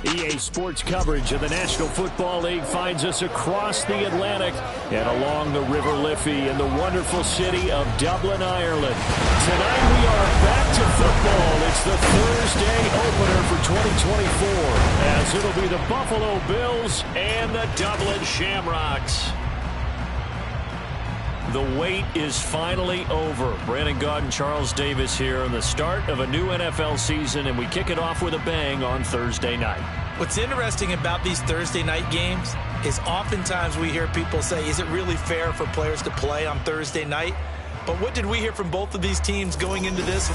EA Sports coverage of the National Football League finds us across the Atlantic and along the River Liffey in the wonderful city of Dublin, Ireland. Tonight we are back to football. It's the Thursday opener for 2024, as it'll be the Buffalo Bills and the Dublin Shamrocks. The wait is finally over. Brandon Gaud and Charles Davis here on the start of a new NFL season, and we kick it off with a bang on Thursday night. What's interesting about these Thursday night games is oftentimes we hear people say, is it really fair for players to play on Thursday night? But what did we hear from both of these teams going into this?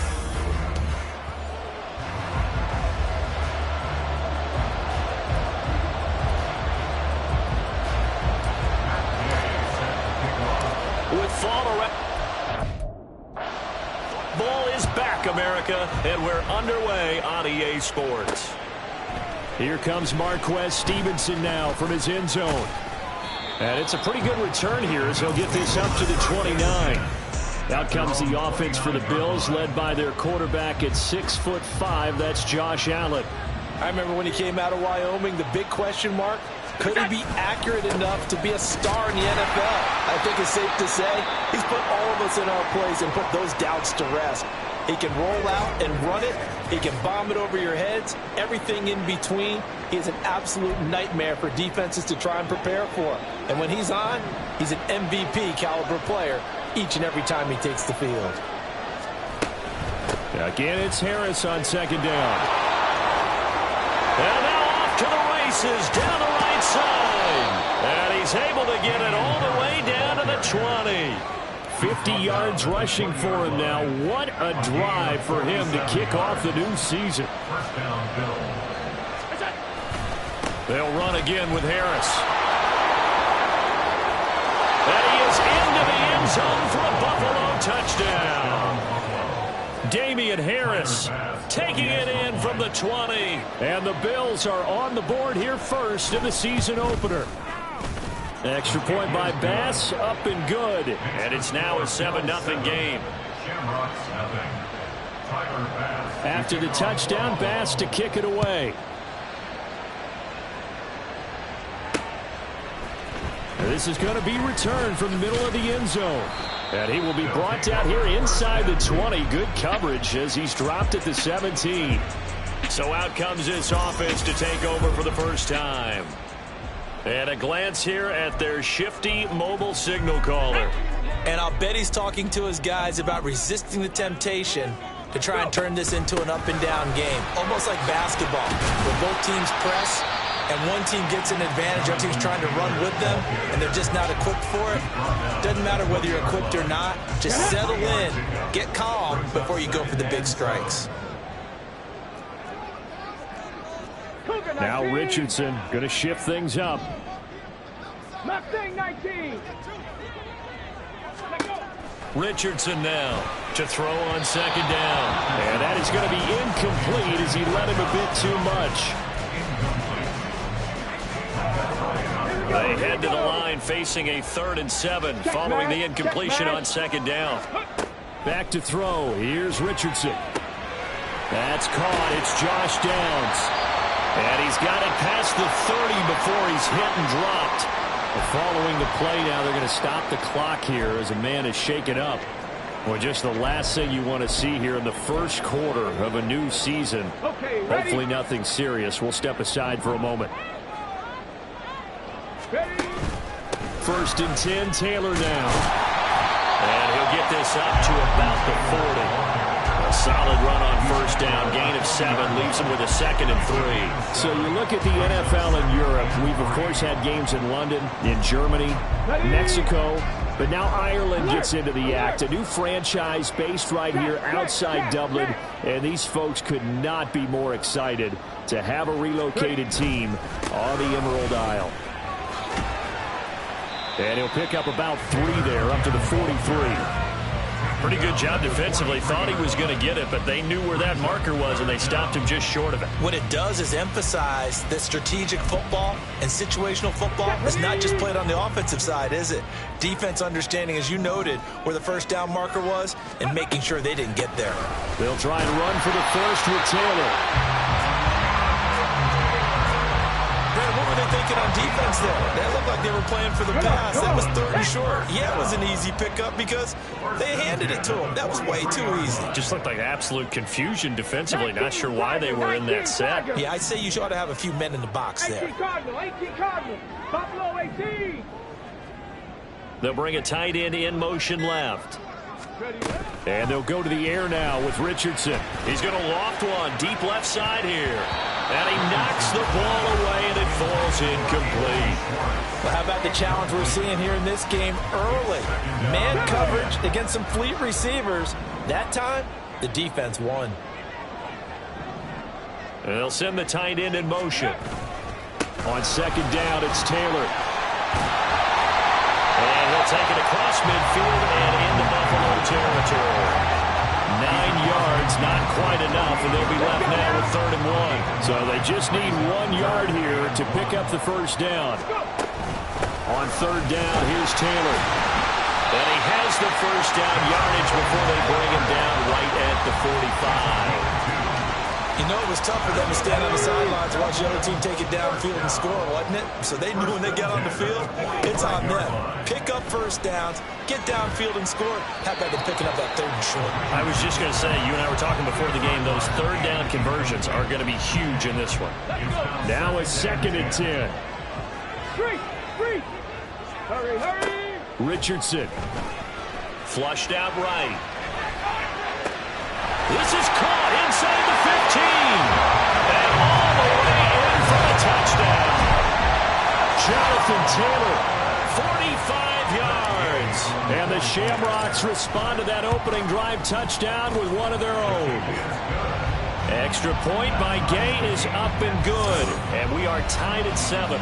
Ball is back, America, and we're underway on EA Sports. Here comes Marquez Stevenson now from his end zone. And it's a pretty good return here as he'll get this up to the 29. Out comes the offense for the Bills, led by their quarterback at 6'5". That's Josh Allen. I remember when he came out of Wyoming, the big question mark, could he be accurate enough to be a star in the NFL? I think it's safe to say he's put all of us in our place and put those doubts to rest. He can roll out and run it. He can bomb it over your heads. Everything in between. He is an absolute nightmare for defenses to try and prepare for. And when he's on, he's an MVP caliber player each and every time he takes the field. Again, it's Harris on second down. And now off to the races down the right side. And he's able to get it all the way down to the 20. 50 yards rushing for him now. What a drive for him to kick off the new season. They'll run again with Harris. And he is into the end zone for a Buffalo touchdown. Damian Harris taking it in from the 20. And the Bills are on the board here first in the season opener. Extra point by Bass, up and good. And it's now a 7-0 game. After the touchdown, Bass to kick it away. This is going to be returned from the middle of the end zone. And he will be brought down here inside the 20. Good coverage as he's dropped at the 17. So out comes this offense to take over for the first time. And a glance here at their shifty mobile signal caller. And I'll bet he's talking to his guys about resisting the temptation to try and turn this into an up-and-down game. Almost like basketball, where both teams press, and one team gets an advantage, other team's trying to run with them, and they're just not equipped for it. Doesn't matter whether you're equipped or not. Just settle in, get calm before you go for the big strikes. Now Richardson going to shift things up. Mustang 19. Richardson now to throw on second down. And that is going to be incomplete as he let him a bit too much. They head to the line facing a 3rd and 7 following the incompletion on second down. Back to throw. Here's Richardson. That's caught. It's Josh Downs. And he's got it past the 30 before he's hit and dropped. Following the play now, they're going to stop the clock here as a man is shaken up. Well, just the last thing you want to see here in the first quarter of a new season. Okay, hopefully nothing serious. We'll step aside for a moment. Ready. 1st and 10, Taylor now. And he'll get this up to about the 40. A solid run on first down. Gain of 7 leaves him with a 2nd and 3. So you look at the NFL in Europe. We've, of course, had games in London, in Germany, Mexico. But now Ireland gets into the act. A new franchise based right here outside Dublin. And these folks could not be more excited to have a relocated team on the Emerald Isle. And he'll pick up about 3 there, up to the 43. Pretty good job defensively. Thought he was going to get it, but they knew where that marker was, and they stopped him just short of it. What it does is emphasize that strategic football and situational football is not just played on the offensive side, is it? Defense understanding, as you noted, where the first down marker was and making sure they didn't get there. They'll try and run for the first with Taylor. thinking on defense there? They looked like they were playing for the pass. That was 3rd and short. Yeah, it was an easy pickup because they handed it to them. That was way too easy. Just looked like absolute confusion defensively. Not sure why they were in that set. Yeah, I'd say you ought to have a few men in the box there. 18 Cardinal. Buffalo 18. They'll bring a tight end in motion left. And they'll go to the air now with Richardson. He's going to loft one deep left side here. And he knocks the ball away, and it falls incomplete. Well, how about the challenge we're seeing here in this game early? Man coverage against some fleet receivers. That time, the defense won. And they'll send the tight end in motion. On 2nd down, it's Taylor. And he'll take it across midfield and into Buffalo territory. 9 yards, not quite enough, and they'll be left now with 3rd and 1. So they just need 1 yard here to pick up the first down. On 3rd down, here's Taylor. And he has the first down yardage before they bring him down right at the 45. You know, it was tough for them to stand on the sidelines and watch the other team take it downfield and score, wasn't it? So they knew when they got on the field, it's on them. Pick up first downs, get downfield and score. How about them picking up that 3rd and short? I was just going to say, you and I were talking before the game, those 3rd down conversions are going to be huge in this one. Now it's 2nd and 10. Free. Hurry. Richardson. Flushed out right. This is caught inside the 15. And all the way in for a touchdown. Jonathan Taylor, 45 yards. And the Shamrocks respond to that opening drive touchdown with one of their own. Extra point by Gay is up and good. And we are tied at 7.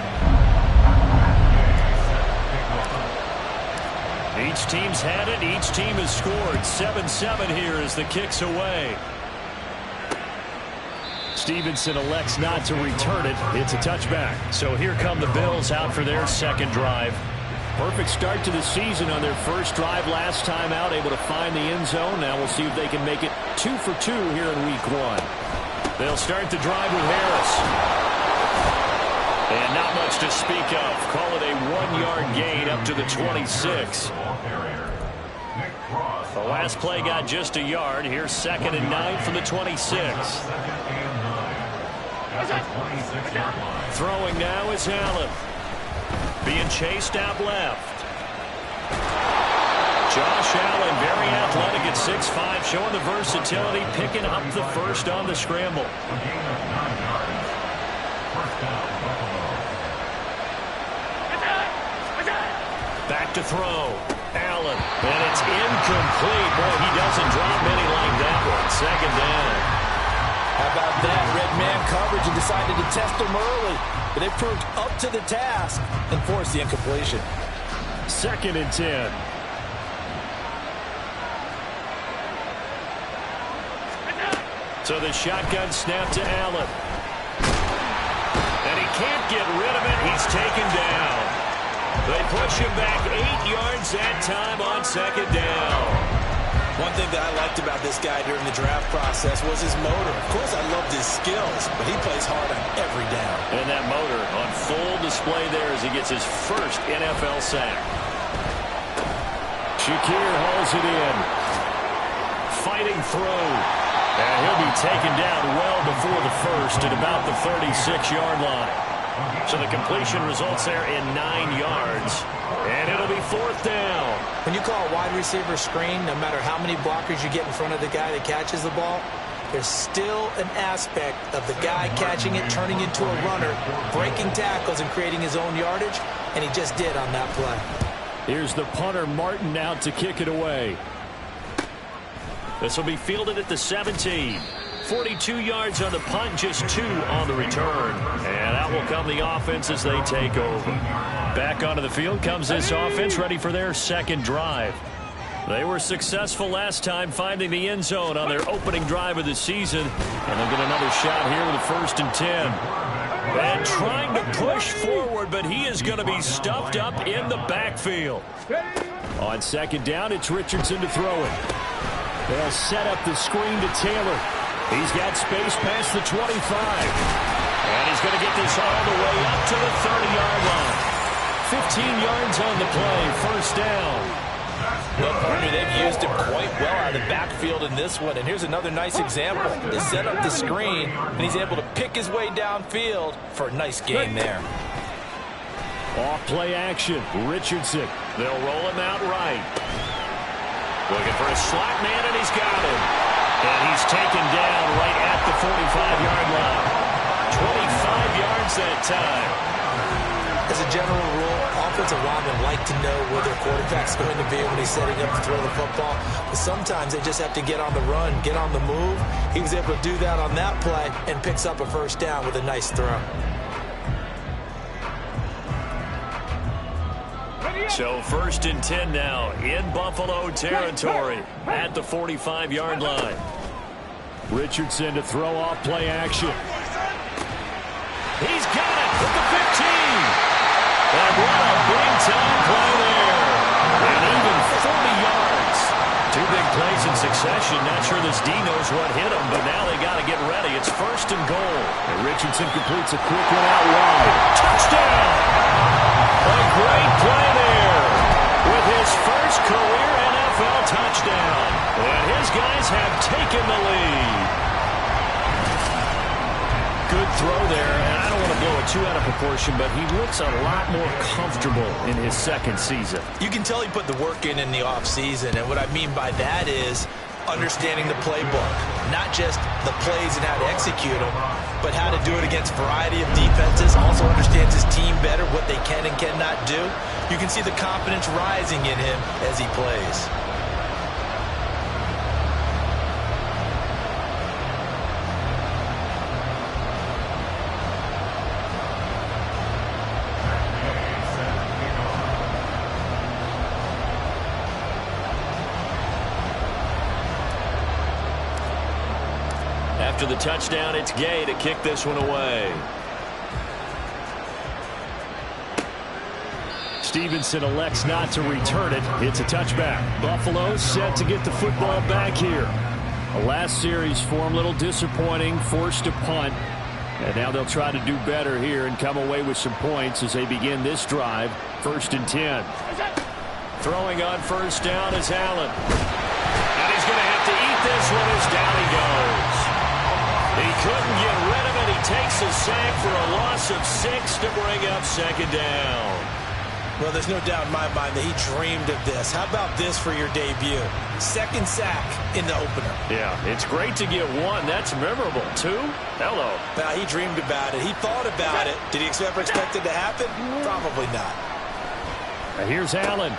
Each team's had it. Each team has scored. 7-7 here as the kick's away. Stevenson elects not to return it. It's a touchback. So here come the Bills out for their 2nd drive. Perfect start to the season on their first drive last time out, able to find the end zone. Now we'll see if they can make it 2 for 2 here in week 1. They'll start the drive with Harris. And not much to speak of. Call it a 1-yard gain up to the 26. The last play got just a yard. Here's 2nd and 9 from the 26. Throwing now is Allen. Being chased out left. Josh Allen, very athletic at 6'5", showing the versatility, picking up the first on the scramble. Back to throw. Allen. And it's incomplete. Boy, he doesn't drop many like that one. 2nd down. How about that? Red man coverage and decided to test them early. But they proved up to the task and forced the incompletion. 2nd and 10. So the shotgun snap to Allen. And he can't get rid of it. He's taken down. They push him back 8 yards that time on 2nd down. One thing that I liked about this guy during the draft process was his motor. Of course, I loved his skills, but he plays hard on every down. And that motor on full display there as he gets his first NFL sack. Shakir hauls it in. Fighting through. And he'll be taken down well before the first at about the 36-yard line. So the completion results there in 9 yards. And it'll be 4th down. When you call a wide receiver screen, no matter how many blockers you get in front of the guy that catches the ball, there's still an aspect of the guy catching it, turning into a runner, breaking tackles and creating his own yardage, and he just did on that play. Here's the punter, Martin, out to kick it away. This will be fielded at the 17. 42 yards on the punt, just 2 on the return. And out will come the offense as they take over. Back onto the field comes this offense, ready for their 2nd drive. They were successful last time finding the end zone on their opening drive of the season. And they'll get another shot here with a 1st and 10. And trying to push forward, but he is going to be stuffed up in the backfield. On 2nd down, it's Richardson to throw it. They'll set up the screen to Taylor. He's got space past the 25. And he's going to get this all the way up to the 30-yard line. 15 yards on the play, first down. Well, partner, they've used him quite well out of the backfield in this one. And here's another nice example. They set up the screen, and he's able to pick his way downfield for a nice gain there. Off play action, Richardson. They'll roll him out right. Looking for a slot man, and he's got him. And he's taken down right at the 45-yard line. 25 yards that time. As a general rule, offensive linemen like to know where their quarterback's going to be when he's setting up to throw the football. But sometimes they just have to get on the run, get on the move. He was able to do that on that play and picks up a first down with a nice throw. So 1st and 10 now in Buffalo territory at the 45-yard line. Richardson to throw off play action. He's got it with the 15. And what a big-time play there. And even 40 yards. Two big plays in succession. Not sure this D knows what hit him, but now they got to get ready. It's 1st and goal. And Richardson completes a quick one out wide. Touchdown! A great play there with his first career NFL touchdown. And his guys have taken the lead. Good throw there, and I don't want to blow it too out of proportion, but he looks a lot more comfortable in his second season. You can tell he put the work in the offseason, and what I mean by that is understanding the playbook. Not just the plays and how to execute them, but how to do it against a variety of defenses. Also understands his team better, what they can and cannot do. You can see the confidence rising in him as he plays. After the touchdown, it's Gay to kick this one away. Stevenson elects not to return it. It's a touchback. Buffalo set to get the football back here. The last series for him, a little disappointing, forced to punt. And now they'll try to do better here and come away with some points as they begin this drive. 1st and 10. Throwing on first down is Allen. And he's going to have to eat this one as down he goes. He couldn't get rid of it. He takes a sack for a loss of 6 to bring up 2nd down. Well, there's no doubt in my mind that he dreamed of this. How about this for your debut? 2nd sack in the opener. Yeah, it's great to get 1. That's memorable. 2? Hello. Now, he dreamed about it. He thought about it. Did he ever expect it to happen? Probably not. Here's Allen.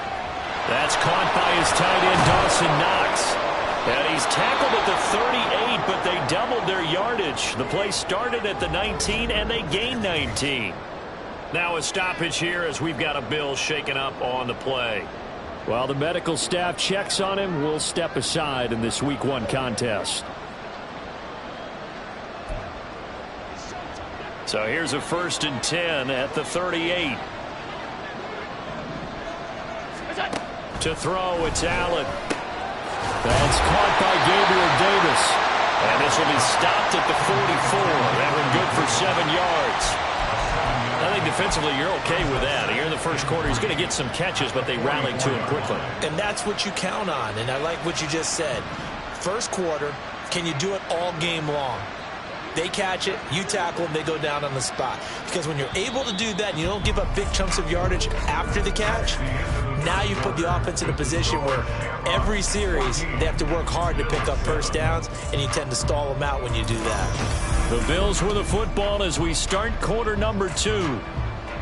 That's caught by his tight end, Dawson Knox. And he's tackled at the 38, but they doubled their yardage. The play started at the 19, and they gained 19. Now a stoppage here as we've got a Bill shaken up on the play. While the medical staff checks on him, we'll step aside in this Week 1 contest. So here's a 1st and 10 at the 38. To throw, it's Allen. That's caught by Gabriel Davis. And this will be stopped at the 44. That one good for 7 yards. I think defensively you're okay with that. Here in the first quarter, he's going to get some catches, but they rallied to him quickly. And that's what you count on, and I like what you just said. First quarter, can you do it all game long? They catch it, you tackle them, they go down on the spot. Because when you're able to do that and you don't give up big chunks of yardage after the catch, now you put the offense in a position where every series they have to work hard to pick up first downs, and you tend to stall them out when you do that. The Bills with the football as we start quarter number 2,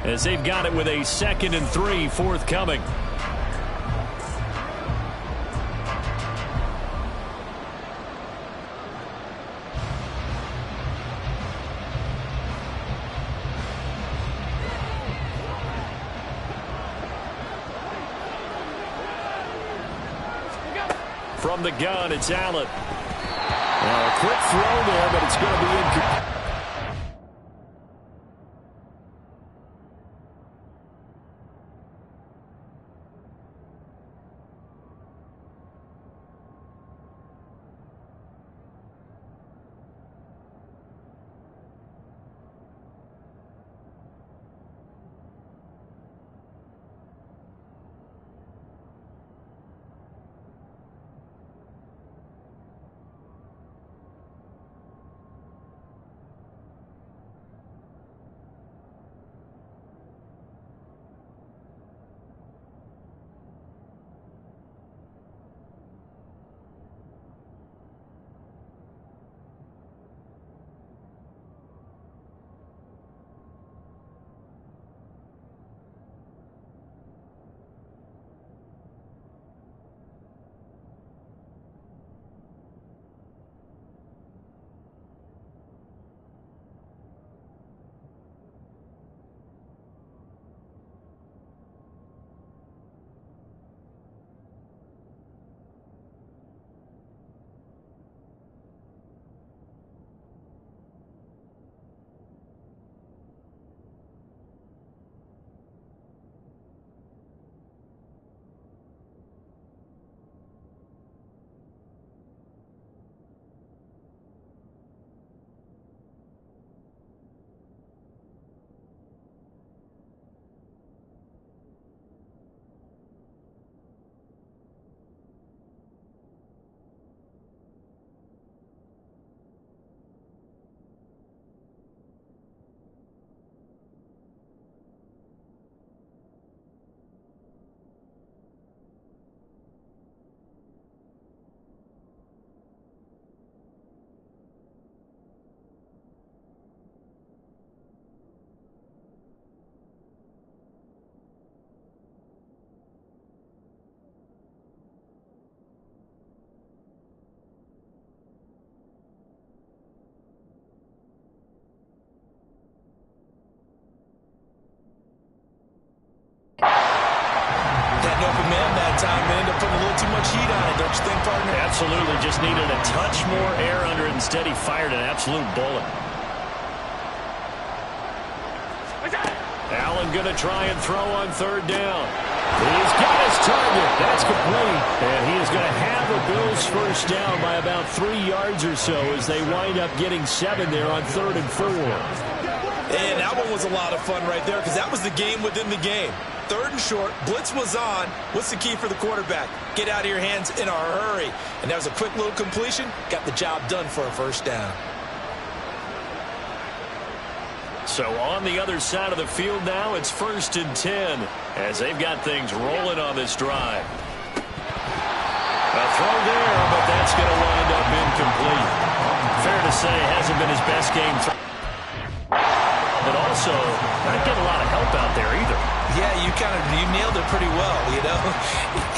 as they've got it with a 2nd and 3 forthcoming. From the gun, it's Allen. Now a quick throw there, but it's going to be incomplete. you think, partner? Absolutely. Just needed a touch more air under it. Instead, he fired an absolute bullet. Allen going to try and throw on third down. He's got his target. That's complete. And he is going to have the Bills first down by about 3 yards or so as they wind up getting 7 there on 3rd and 4. And that one was a lot of fun right there because that was the game within the game. 3rd and short, blitz was on. What's the key for the quarterback? Get out of your hands in a hurry. And that was a quick little completion. Got the job done for a first down. So on the other side of the field now, it's 1st and 10 as they've got things rolling on this drive. A throw there, but that's going to wind up incomplete. Fair to say, hasn't been his best game. But also, not getting a lot of help out there either. Yeah, you nailed it pretty well, you know.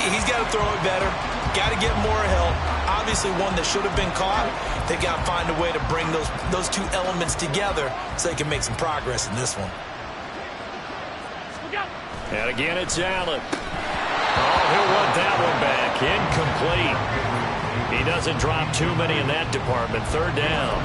He's got to throw it better. Got to get more help. Obviously one that should have been caught. They got to find a way to bring those two elements together so they can make some progress in this one. And again, it's Allen. Oh, he'll want that one back. Incomplete. He doesn't drop too many in that department. 3rd down.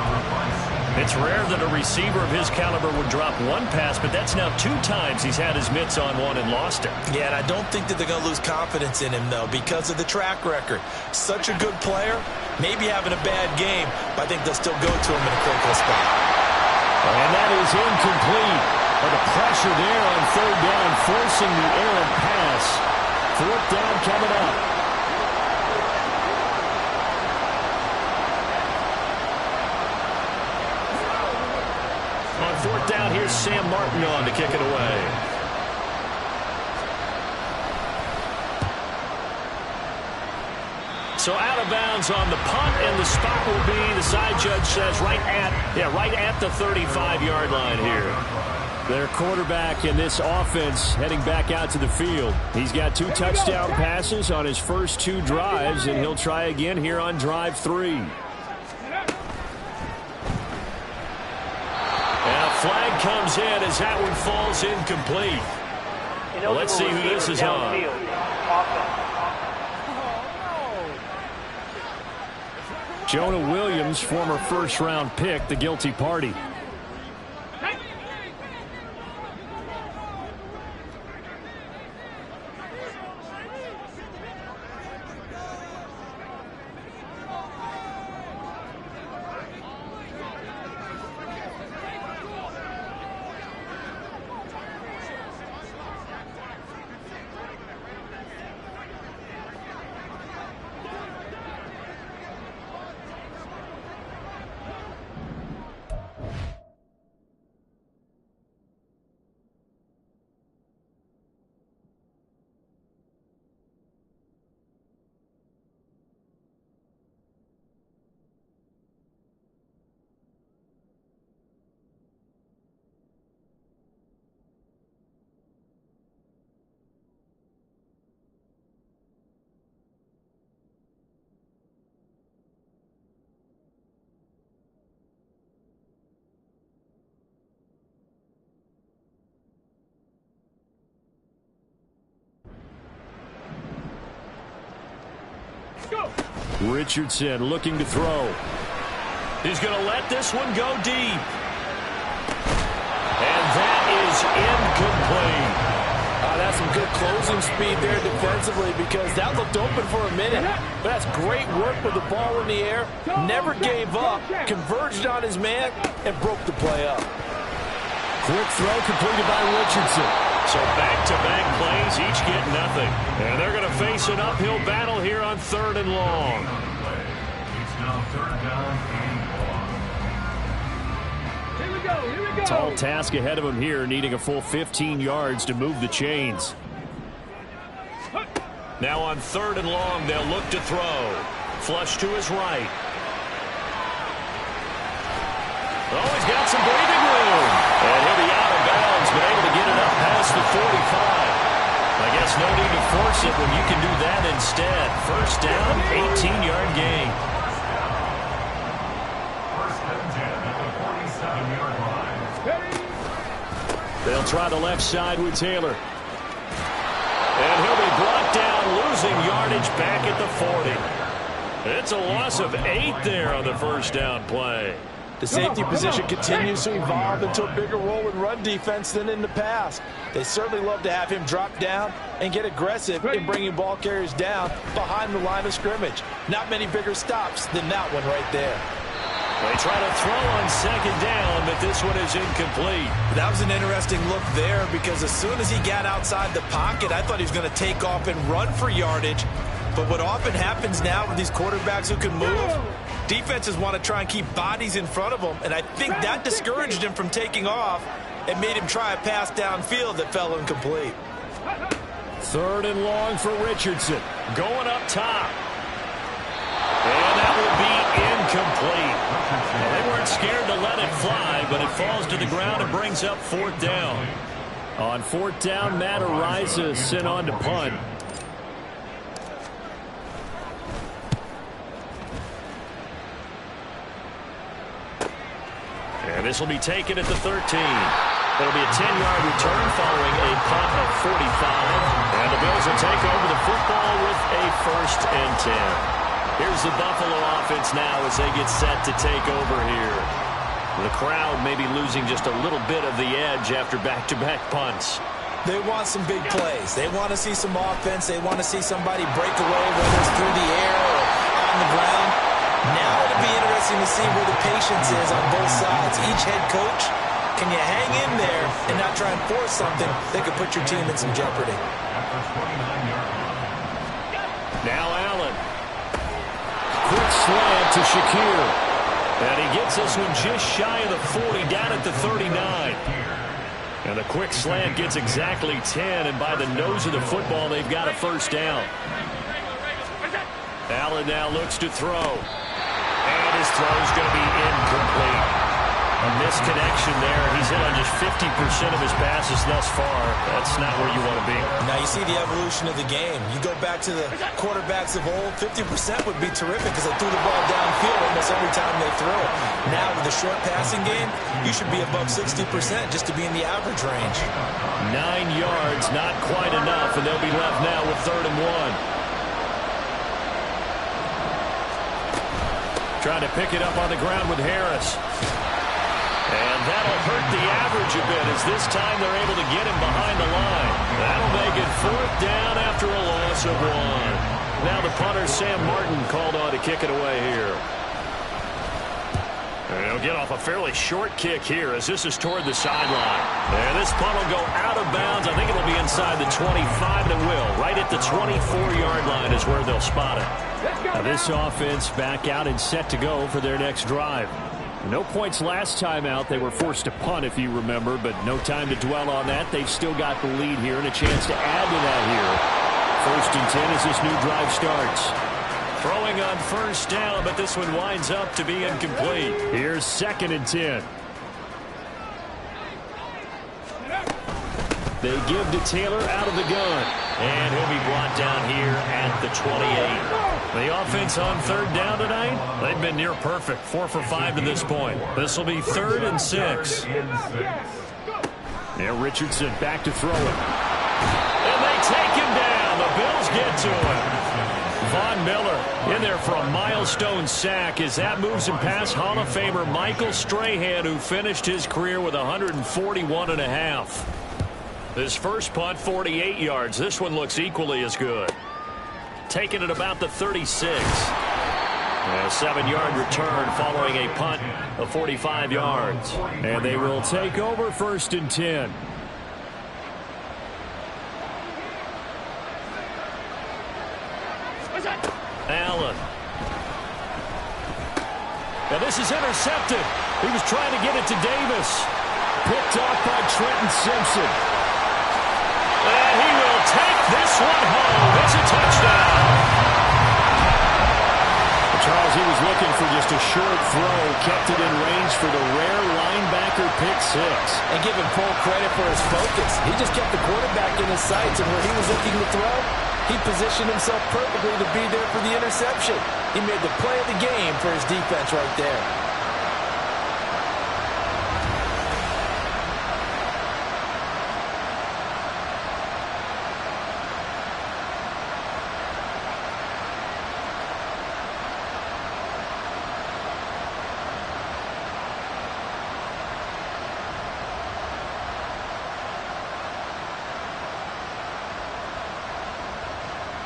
It's rare that a receiver of his caliber would drop one pass, but that's now 2 times he's had his mitts on one and lost it. Yeah, and I don't think that they're going to lose confidence in him, though, because of the track record. Such a good player, maybe having a bad game, but I think they'll still go to him in a critical spot. And that is incomplete. But the pressure there on 3rd down, forcing the errant pass. 4th down coming up. On 4th down, here's Sam Martin on to kick it away. So out of bounds on the punt, and the spot will be, the side judge says, right at the 35-yard line here. Their quarterback in this offense heading back out to the field. He's got 2 touchdown passes on his first 2 drives, and he'll try again here on drive 3. Flag comes in as that one falls incomplete. Well, let's see who this is on. Jonah Williams, former first-round pick, the guilty party. Richardson looking to throw. He's going to let this one go deep. And that is incomplete. That's some good closing speed there defensively because that looked open for a minute. But that's great work with the ball in the air. Never gave up, converged on his man, and broke the play up. Quick throw completed by Richardson. So back-to-back plays, each get nothing. And they're going to face an uphill battle here on 3rd and long. It's now 3rd down and long. Here we go. Tall task ahead of him here, needing a full 15 yards to move the chains. Now on 3rd and long, they'll look to throw. Flush to his right. Oh, he's got some breathing room. And he'll be out of bounds, but able to get it up past the 45. I guess no need to force it when you can do that instead. First down, 18-yard gain. First and 10 at the 47-yard line. They'll try the left side with Taylor. And he'll be brought down, losing yardage back at the 40. It's a loss of 8 there on the first down play. The safety position continues to evolve into a bigger role in run defense than in the past. They certainly love to have him drop down and get aggressive in bringing ball carriers down behind the line of scrimmage. Not many bigger stops than that one right there. They try to throw on second down, but this one is incomplete. That was an interesting look there because as soon as he got outside the pocket, I thought he was going to take off and run for yardage. But what often happens now with these quarterbacks who can move, defenses want to try and keep bodies in front of them, and I think that discouraged him from taking off and made him try a pass downfield that fell incomplete. 3rd and long for Richardson. Going up top. And that will be incomplete. Well, they weren't scared to let it fly, but it falls to the ground and brings up 4th down. On 4th down, Matt Ariza sent on to punt. And this will be taken at the 13. It'll be a 10-yard return following a punt of 45. And the Bills will take over the football with a 1st and 10. Here's the Buffalo offense now as they get set to take over here. The crowd may be losing just a little bit of the edge after back-to-back punts. They want some big plays. They want to see some offense. They want to see somebody break away, whether it's through the air or on the ground. Now it'll be interesting to see where the patience is on both sides. Each head coach, can you hang in there and not try and force something that could put your team in some jeopardy? Now Allen. Quick slant to Shakir. And he gets this one just shy of the 40, down at the 39. And the quick slant gets exactly 10, and by the nose of the football, they've got a 1st down. Allen now looks to throw. And his throw is going to be incomplete. A misconnection there. He's hit on just 50% of his passes thus far. That's not where you want to be. Now you see the evolution of the game. You go back to the quarterbacks of old, 50% would be terrific because they threw the ball downfield almost every time they threw it. Now with the short passing game, you should be above 60% just to be in the average range. 9 yards, not quite enough, and they'll be left now with 3rd and 1. Trying to pick it up on the ground with Harris. And that'll hurt the average a bit as this time they're able to get him behind the line. That'll make it 4th down after a loss of 1. Now the punter, Sam Martin, called on to kick it away here. And he'll get off a fairly short kick here as this is toward the sideline. And this punt will go out of bounds. I think it'll be inside the 25, and it will. Right at the 24-yard line is where they'll spot it. Now this offense back out and set to go for their next drive. No points last time out. They were forced to punt, if you remember, but no time to dwell on that. They've still got the lead here and a chance to add to that here. 1st and 10 as this new drive starts. Throwing on 1st down, but this one winds up to be incomplete. Here's 2nd and 10. They give to Taylor out of the gun. And he'll be brought down here at the 28. The offense on 3rd down tonight, they've been near perfect. 4 for 5 to this point. This will be 3rd and 6. Now Richardson back to throw it. And they take him down. The Bills get to him. Von Miller in there for a milestone sack as that moves him past Hall of Famer Michael Strahan, who finished his career with 141.5. His first punt, 48 yards. This one looks equally as good. Taken at about the 36. A 7-yard return following a punt of 45 yards. And they will take over 1st and 10. Allen. Now this is intercepted. He was trying to get it to Davis. Picked off by Trenton Simpson. And he will take this one home. It's a touchdown. Charles, he was looking for just a short throw, kept it in range for the rare linebacker pick 6. And give him full credit for his focus. He just kept the quarterback in his sights, and where he was looking to throw, he positioned himself perfectly to be there for the interception. He made the play of the game for his defense right there.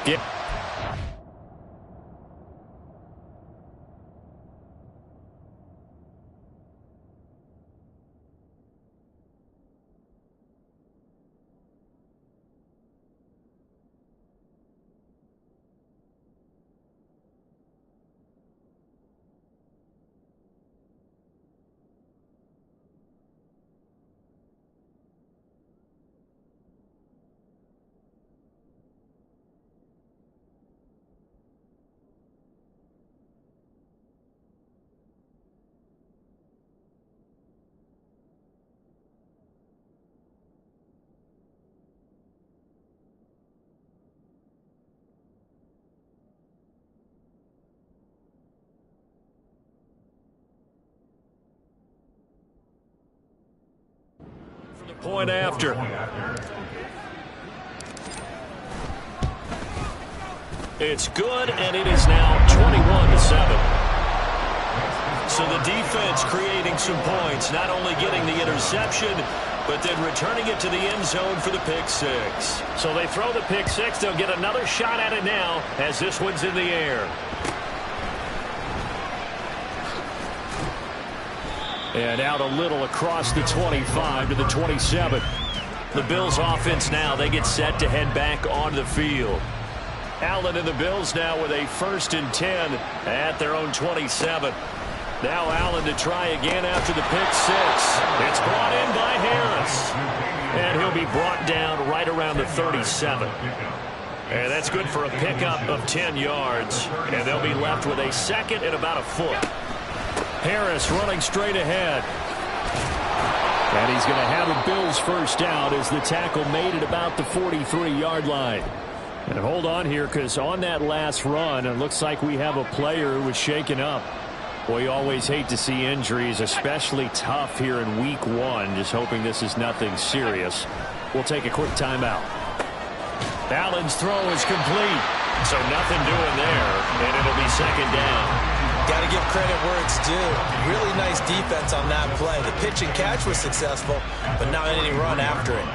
Yeah. Point after. It's good, and it is now 21-7. So the defense creating some points, not only getting the interception, but then returning it to the end zone for the pick six. So they throw the pick six. They'll get another shot at it now as this one's in the air. And out a little across the 25 to the 27. The Bills offense now, they get set to head back onto the field. Allen and the Bills now with a 1st and 10 at their own 27. Now Allen to try again after the pick six. It's brought in by Harris. And he'll be brought down right around the 37. And that's good for a pickup of 10 yards. And they'll be left with a 2nd and about a foot. Harris running straight ahead. And he's going to have a Bills first down as the tackle made it about the 43-yard line. And hold on here, because on that last run, it looks like we have a player who was shaken up. Boy, you always hate to see injuries, especially tough here in week 1. Just hoping this is nothing serious. We'll take a quick timeout. Allen's throw is complete. So nothing doing there, and it'll be 2nd down. Got to give credit where it's due. Really nice defense on that play. The pitch and catch was successful, but not any run after it.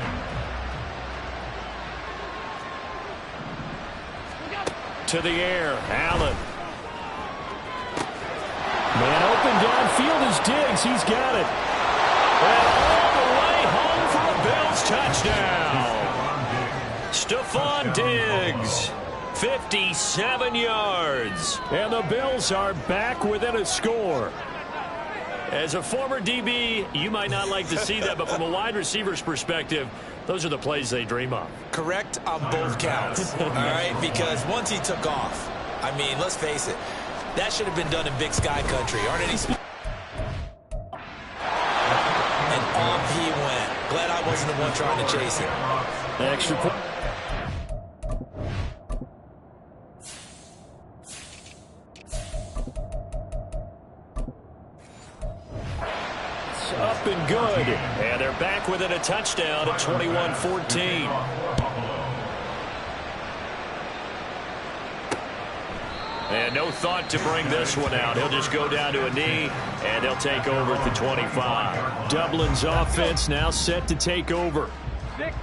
To the air, Allen. Man open downfield is Diggs. He's got it. And all the way home for a Bills touchdown. Stephon Diggs. 57 yards. And the Bills are back within a score. As a former DB, you might not like to see that, but from a wide receiver's perspective, those are the plays they dream of. Correct on both counts, all right? Because once he took off, I mean, let's face it, that should have been done in Big Sky Country. Aren't any? And off he went. Glad I wasn't the one trying to chase him. Extra point. Up and good. And they're back within a touchdown at 21-14. And no thought to bring this one out. He'll just go down to a knee, and they'll take over at the 25. Dublin's offense now set to take over.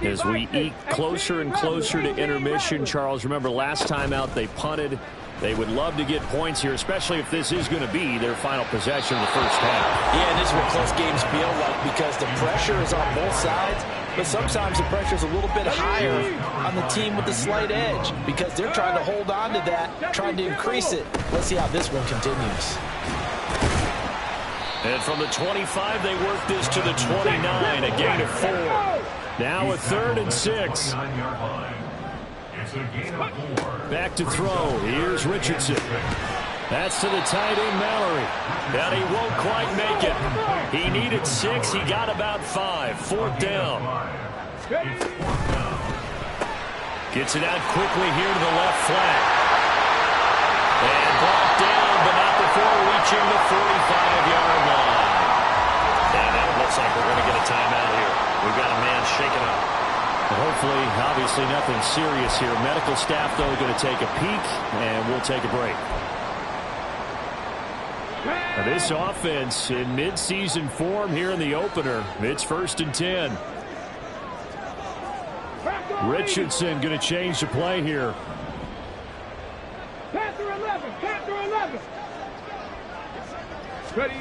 As we eke closer and closer to intermission, Charles, remember last time out they punted. They would love to get points here, especially if this is going to be their final possession of the first half. Yeah, and this is what close games feel like because the pressure is on both sides, but sometimes the pressure is a little bit higher on the team with the slight edge because they're trying to hold on to that, trying to increase it. Let's see how this one continues. And from the 25, they work this to the 29, a gain of 4. Now a 3rd and 6. Back to throw. Here's Richardson. That's to the tight end, Mallory. And he won't quite make it. He needed 6. He got about 5. 4th down. Gets it out quickly here to the left flat. And brought down, but not before reaching the 45-yard line. And now it looks like we're going to get a timeout here. We've got a man shaken up. Hopefully, obviously nothing serious here. Medical staff, though, going to take a peek, and we'll take a break. Now, this offense in mid-season form here in the opener. It's 1st and 10. Richardson going to change the play here. Ready.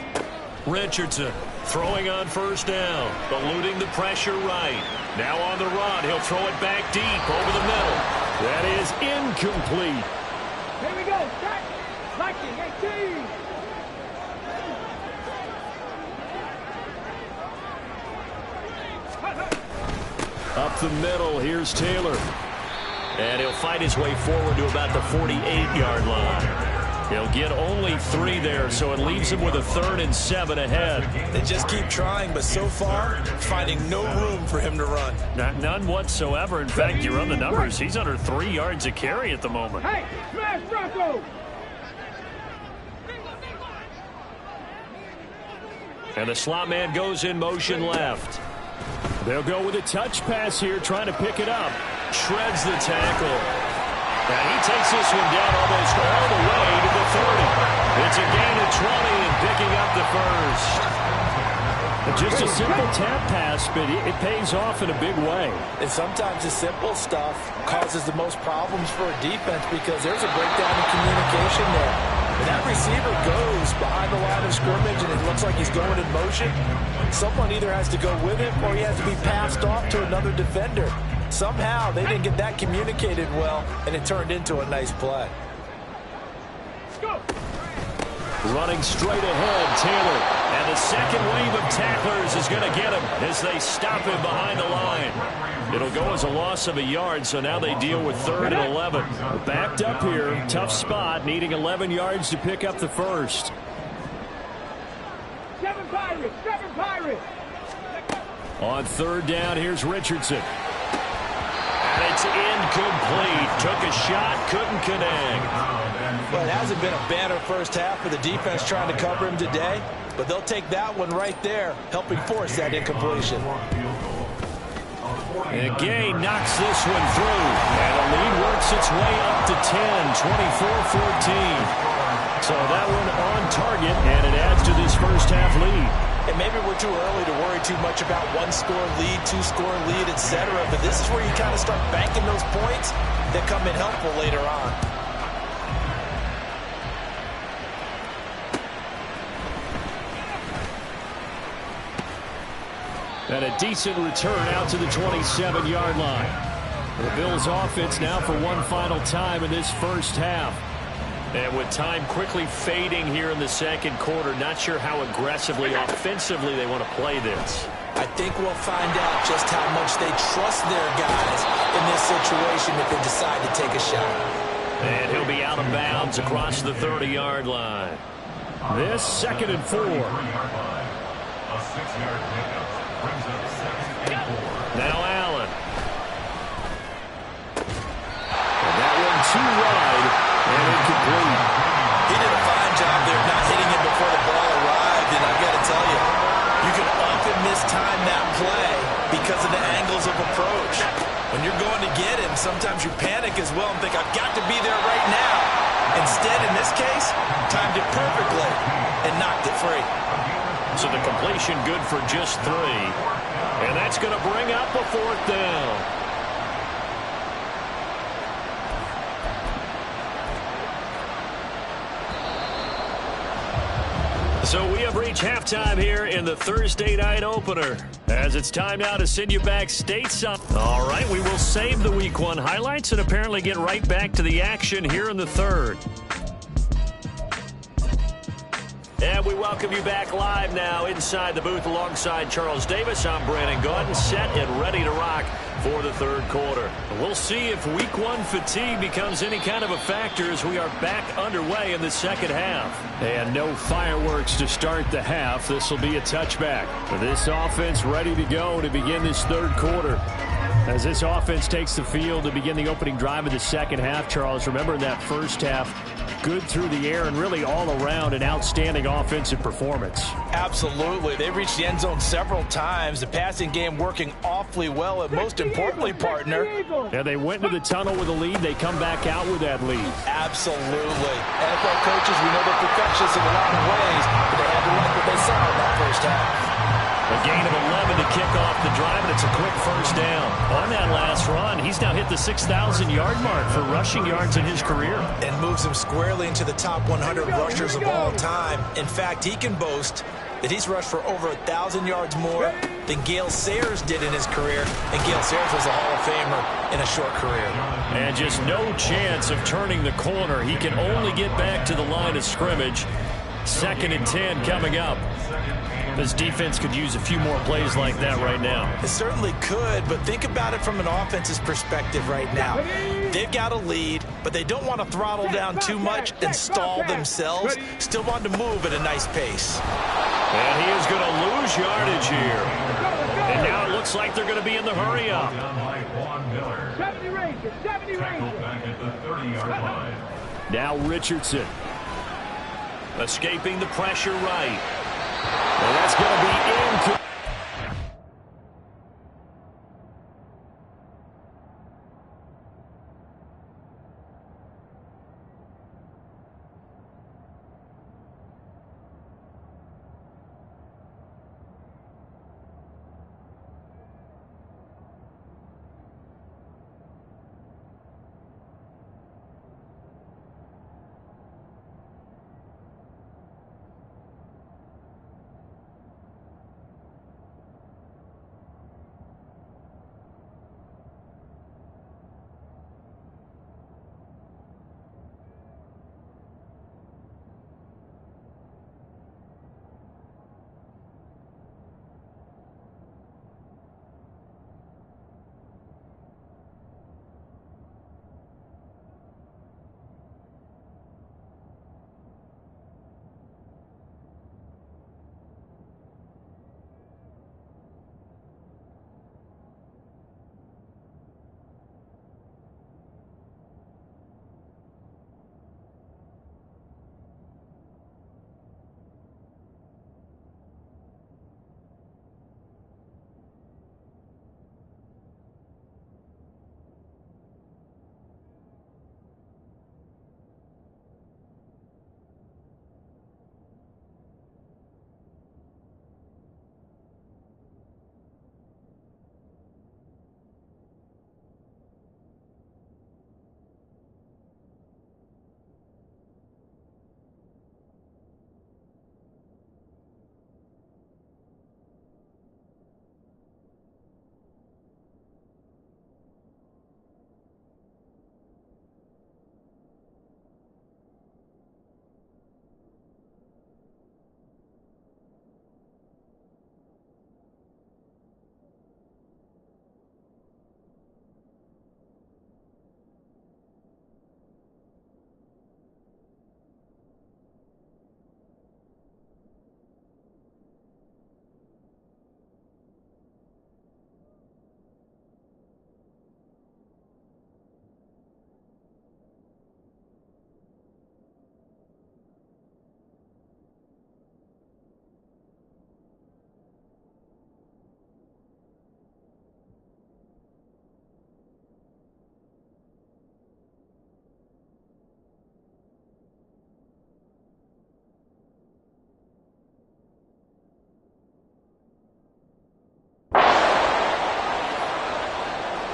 Richardson throwing on first down, eluding the pressure right. Now on the run, he'll throw it back deep over the middle. That is incomplete. Here we go. Start. Liking 18. Up the middle, here's Taylor. And he'll fight his way forward to about the 48-yard line. He'll get only 3 there, so it leaves him with a 3rd and 7 ahead. They just keep trying, but so far, finding no room for him to run. None whatsoever. In fact, you run the numbers. He's under 3 yards a carry at the moment. Hey, smash Bronco. And the slot man goes in motion left. They'll go with a touch pass here, trying to pick it up. Shreds the tackle. And he takes this one down almost all the way to the 30. It's a gain of 20 and picking up the first. Just a simple tap pass, but it pays off in a big way. And sometimes the simple stuff causes the most problems for a defense because there's a breakdown in communication there. When that receiver goes behind the line of scrimmage and it looks like he's going in motion, someone either has to go with him or he has to be passed off to another defender. Somehow they didn't get that communicated well, and it turned into a nice play. Running straight ahead, Taylor. And the second wave of tacklers is going to get him as they stop him behind the line. It'll go as a loss of a yard, so now they deal with 3rd and 11. Backed up here, tough spot, needing 11 yards to pick up the first. 7 Pirates, 7 Pirates. On 3rd down, here's Richardson. And it's incomplete. Took a shot, couldn't connect. Well, it hasn't been a banner first half for the defense trying to cover him today, but they'll take that one right there, helping force that incompletion. And Gay knocks this one through, and the lead works its way up to 10, 24-14. So that one on target, and it adds to this first half lead. And maybe we're too early to worry too much about 1-score lead, 2-score lead, etc. But this is where you kind of start banking those points that come in helpful later on. And a decent return out to the 27-yard line. The Bills offense now for one final time in this first half. And with time quickly fading here in the second quarter, not sure how aggressively, offensively they want to play this. I think we'll find out just how much they trust their guys in this situation if they decide to take a shot. And he'll be out of bounds across the 30-yard line. This 2nd and 4. A 6-yard pickup brings up 2nd and 4. Now Allen. And that one too wide and incomplete. He did a fine job there of not hitting him before the ball arrived, and I've got to tell you, you can often mistime that play because of the angles of approach. When you're going to get him, sometimes you panic as well and think, I've got to be there right now. Instead, in this case, timed it perfectly and knocked it free. So the completion good for just 3. And that's going to bring up a 4th down. So we have reached halftime here in the Thursday night opener, as it's time now to send you back stateside. All right, we will save the Week 1 highlights and apparently get right back to the action here in the 3rd. And we welcome you back live now inside the booth alongside Charles Davis. I'm Brandon Gaudin, set and ready to rock for the 3rd quarter. We'll see if Week 1 fatigue becomes any kind of a factor as we are back underway in the second half. And no fireworks to start the half. This will be a touchback. This offense ready to go to begin this 3rd quarter. As this offense takes the field to begin the opening drive of the second half, Charles, remember in that first half, good through the air and really all around an outstanding offensive performance. Absolutely. They reached the end zone several times. The passing game working awfully well, and most importantly, partner. Yeah, they went into the tunnel with a lead. They come back out with that lead. Absolutely. NFL coaches, we know they're perfectionists in a lot of ways, but they had to like what they saw in that first half. A gain of 11 to kick off the drive, and it's a quick first down. On that last run, he's now hit the 6,000-yard mark for rushing yards in his career. And moves him squarely into the top 100 rushers of all time. In fact, he can boast that he's rushed for over 1,000 yards more than Gale Sayers did in his career. And Gale Sayers was a Hall of Famer in a short career. And just no chance of turning the corner. He can only get back to the line of scrimmage. 2nd and 10 coming up. This defense could use a few more plays like that right now. It certainly could, but think about it from an offense's perspective right now. They've got a lead, but they don't want to throttle down too much and stall themselves. Still want to move at a nice pace. And he is going to lose yardage here. And now it looks like they're going to be in the hurry-up. 70 Rangers, 70 Rangers. Back at the 30-yard line. Now Richardson. Escaping the pressure right. And that's going to be into...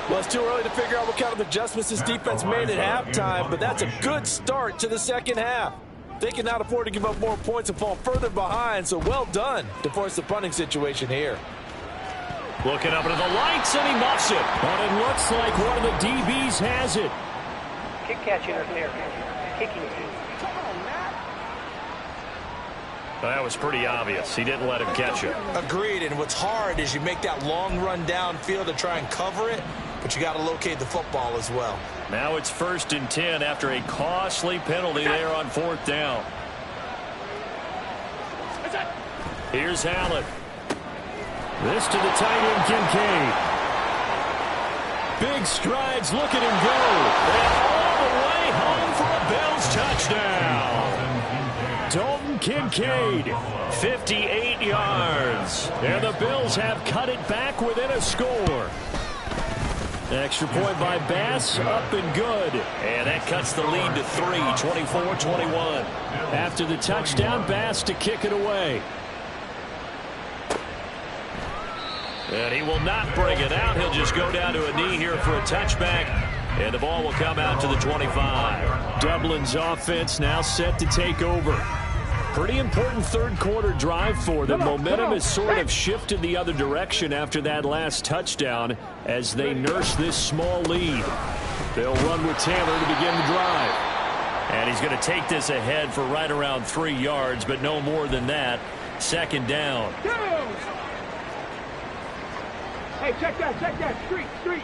Well, it's too early to figure out what kind of adjustments this defense made at halftime, but that's a good start to the second half. They can not afford to give up more points and fall further behind, so well done to force the punting situation here. Looking up into the lights, and he muffs it. But it looks like one of the DBs has it. Kick catch interference. Kicking team. That was pretty obvious. He didn't let him catch it. Agreed, and what's hard is you make that long run downfield to try and cover it, but you got to locate the football as well. Now it's 1st and 10 after a costly penalty there on 4th down. Here's Hallett. This to the tight end, Kincaid. Big strides, look at him go. And all the way home for a Bills touchdown. Dalton Kincaid, 58 yards. And the Bills have cut it back within a score. Extra point by Bass, up and good. And that cuts the lead to 3, 24-21. After the touchdown, Bass to kick it away. And he will not bring it out. He'll just go down to a knee here for a touchback. And the ball will come out to the 25. Dublin's offense now set to take over. Pretty important third quarter drive for them. Momentum has sort of shifted the other direction after that last touchdown as they nurse this small lead. They'll run with Taylor to begin the drive. And he's going to take this ahead for right around 3 yards, but no more than that. Second down. Hey, check that. Street.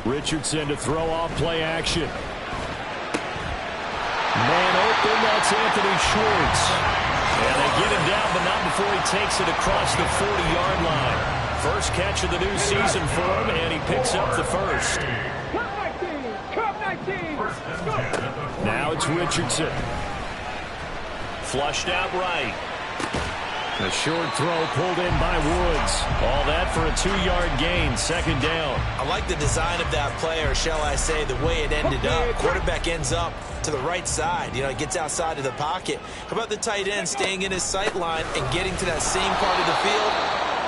Richardson to throw off play action. Man open, that's Anthony Schwartz. And they get him down, but not before he takes it across the 40-yard line. First catch of the new season for him, and he picks up the first. Come 19. Now it's Richardson. Flushed out right. A short throw pulled in by Woods. All that for a 2-yard gain, second down. I like the design of that play, or shall I say the way it ended up. Quarterback ends up to the right side. He gets outside of the pocket. How about the tight end staying in his sight line and getting to that same part of the field,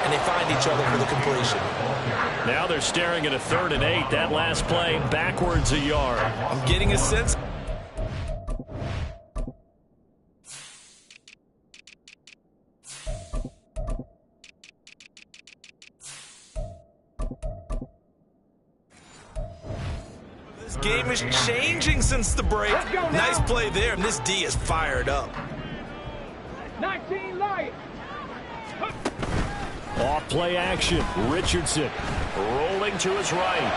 and they find each other for the completion. Now they're staring at a 3rd and 8. That last play backwards a yard. I'm getting a sense. Game is changing since the break. Nice play there, and this D is fired up. 19 light. Off play action. Richardson rolling to his right.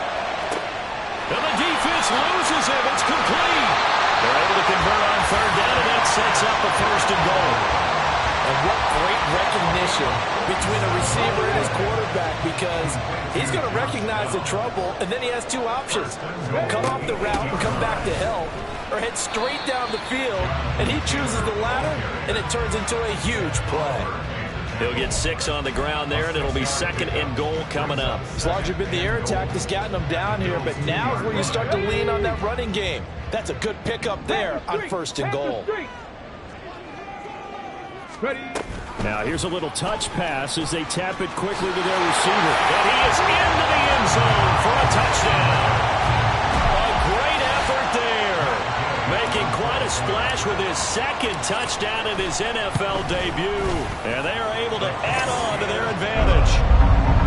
And the defense loses him. It's complete. They're able to convert on 3rd down, and that sets up a 1st and goal. And what great recognition between a receiver and his quarterback, because he's going to recognize the trouble, and then he has 2 options. Come off the route and come back to help, or head straight down the field, and he chooses the latter, and it turns into a huge play. He'll get 6 on the ground there, and it'll be 2nd and goal coming up. As long as you've been the air attack that's gotten them down here, but now is where you start to lean on that running game. That's a good pickup there on 1st and goal. Ready. Now here's a little touch pass as they tap it quickly to their receiver. And he is into the end zone for a touchdown. A great effort there. Making quite a splash with his 2nd touchdown in his NFL debut. And they are able to add on to their advantage.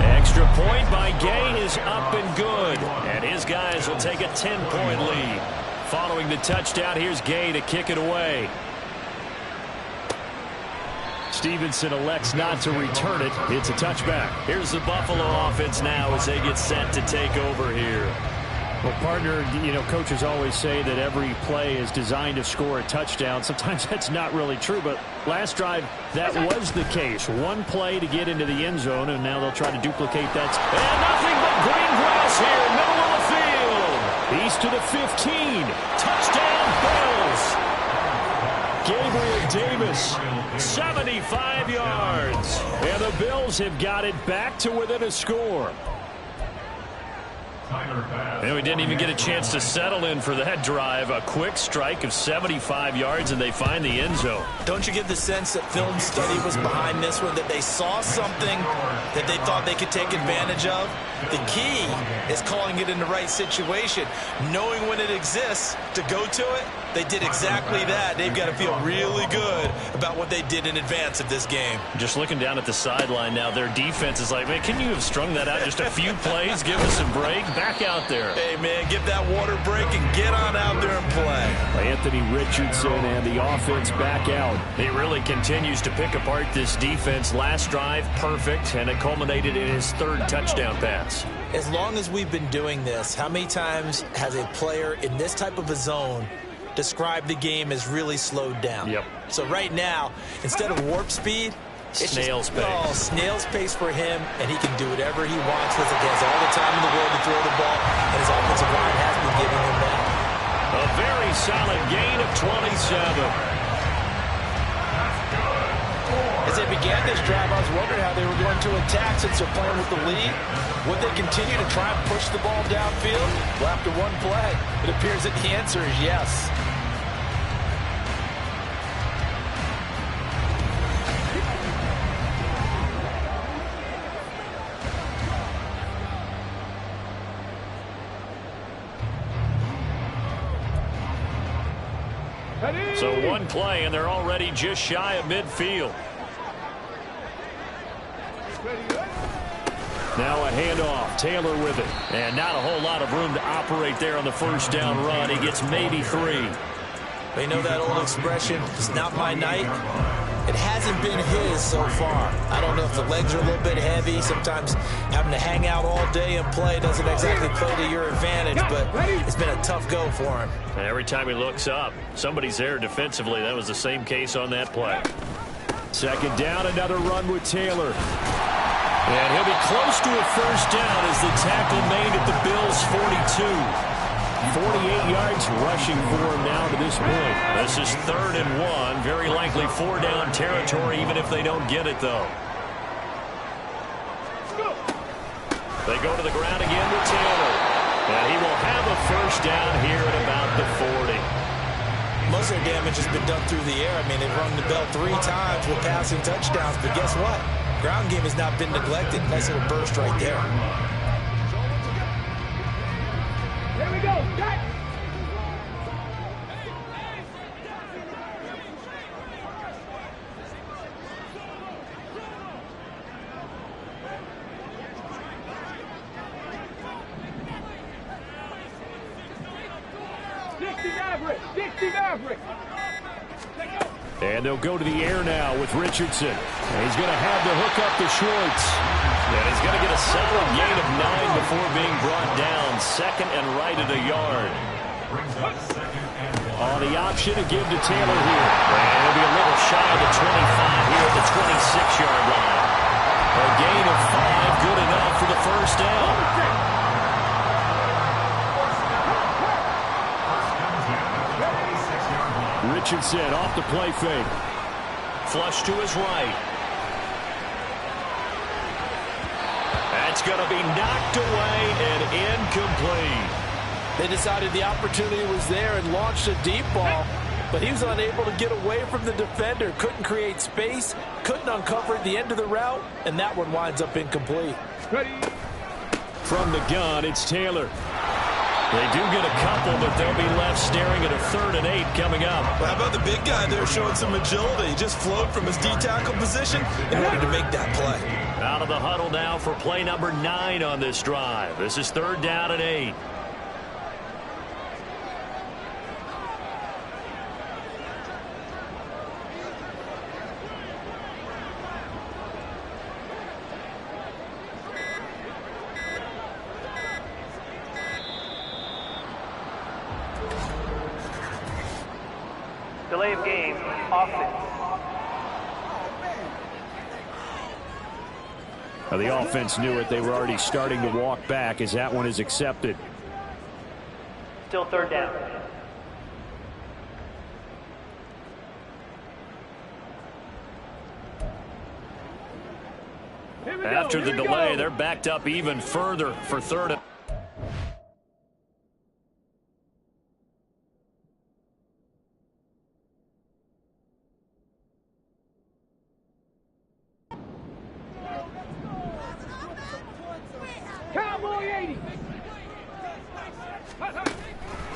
Extra point by Gay is up and good. And his guys will take a 10-point lead. Following the touchdown, here's Gay to kick it away. Stevenson elects not to return it. It's a touchback. Here's the Buffalo offense now as they get set to take over here. Well, partner, coaches always say that every play is designed to score a touchdown. Sometimes that's not really true, but last drive, that was the case. One play to get into the end zone, and now they'll try to duplicate that. And nothing but green grass here, middle of the field. East to the 15. Touchdown, Bills. Gabriel Davis, 75 yards. And the Bills have got it back to within a score. And we didn't even get a chance to settle in for that drive. A quick strike of 75 yards, and they find the end zone. Don't you get the sense that film study was behind this one, that they saw something that they thought they could take advantage of? The key is calling it in the right situation, knowing when it exists to go to it. They did exactly that. They've got to feel really good about what they did in advance of this game. Just looking down at the sideline now, their defense is like, man, can you have strung that out just a few plays? Give us a break. Back out there. Hey, man, give that water break and get on out there and play. Anthony Richardson and the offense back out. He really continues to pick apart this defense. Last drive, perfect, and it culminated in his 3rd touchdown pass. As long as we've been doing this, how many times has a player in this type of a zone described the game as really slowed down? Yep. So right now, instead of warp speed, it's snail's pace. Oh, snail's pace for him, and he can do whatever he wants because he has all the time in the world to throw the ball, and his offensive line has been giving him that. A very solid gain of 27. As they began this drive, I was wondering how they were going to attack since they're playing with the lead. Would they continue to try and push the ball downfield? Well, after one play, it appears that the answer is yes. So one play, and they're already just shy of midfield. Now a handoff. Taylor with it. And not a whole lot of room to operate there on the first down run. He gets maybe 3. They know that old expression, it's not my night. It hasn't been his so far. I don't know if the legs are a little bit heavy. Sometimes having to hang out all day and play doesn't exactly play to your advantage, but it's been a tough go for him. And every time he looks up, somebody's there defensively. That was the same case on that play. Second down, another run with Taylor. And he'll be close to a first down as the tackle made at the Bills' 42. 48 yards rushing for him now to this point. This is 3rd and 1. Very likely 4-down territory, even if they don't get it, though. They go to the ground again with Taylor. And he will have a first down here at about the 40. Most of their damage has been done through the air. I mean, they've rung the bell 3 times with passing touchdowns, but guess what? Ground game has not been neglected. Nice little burst right there. Here we go. Cut. And they'll go to the air now with Richardson. And he's going to have to hook up to Schwartz. And he's going to get a solid gain of 9 before being brought down. 2nd and right at a yard. On the option to give to Taylor here. And he'll be a little shy of the 25 here at the 26-yard line. A gain of 5, good enough for the first down. Richardson off the play fake. Flush to his right. That's going to be knocked away and incomplete. They decided the opportunity was there and launched a deep ball, but he was unable to get away from the defender. Couldn't create space, couldn't uncover at the end of the route, and that one winds up incomplete. From the gun, it's Taylor. They do get a couple, but they'll be left staring at a 3rd and 8 coming up. Well, how about the big guy there showing some agility? He just flowed from his D-tackle position in order to make that play. Out of the huddle now for play number 9 on this drive. This is 3rd down and 8. Delay of game, offense. Well, the offense knew it. They were already starting to walk back as that one is accepted. Still 3rd down. After the delay, they're backed up even further for 3rd and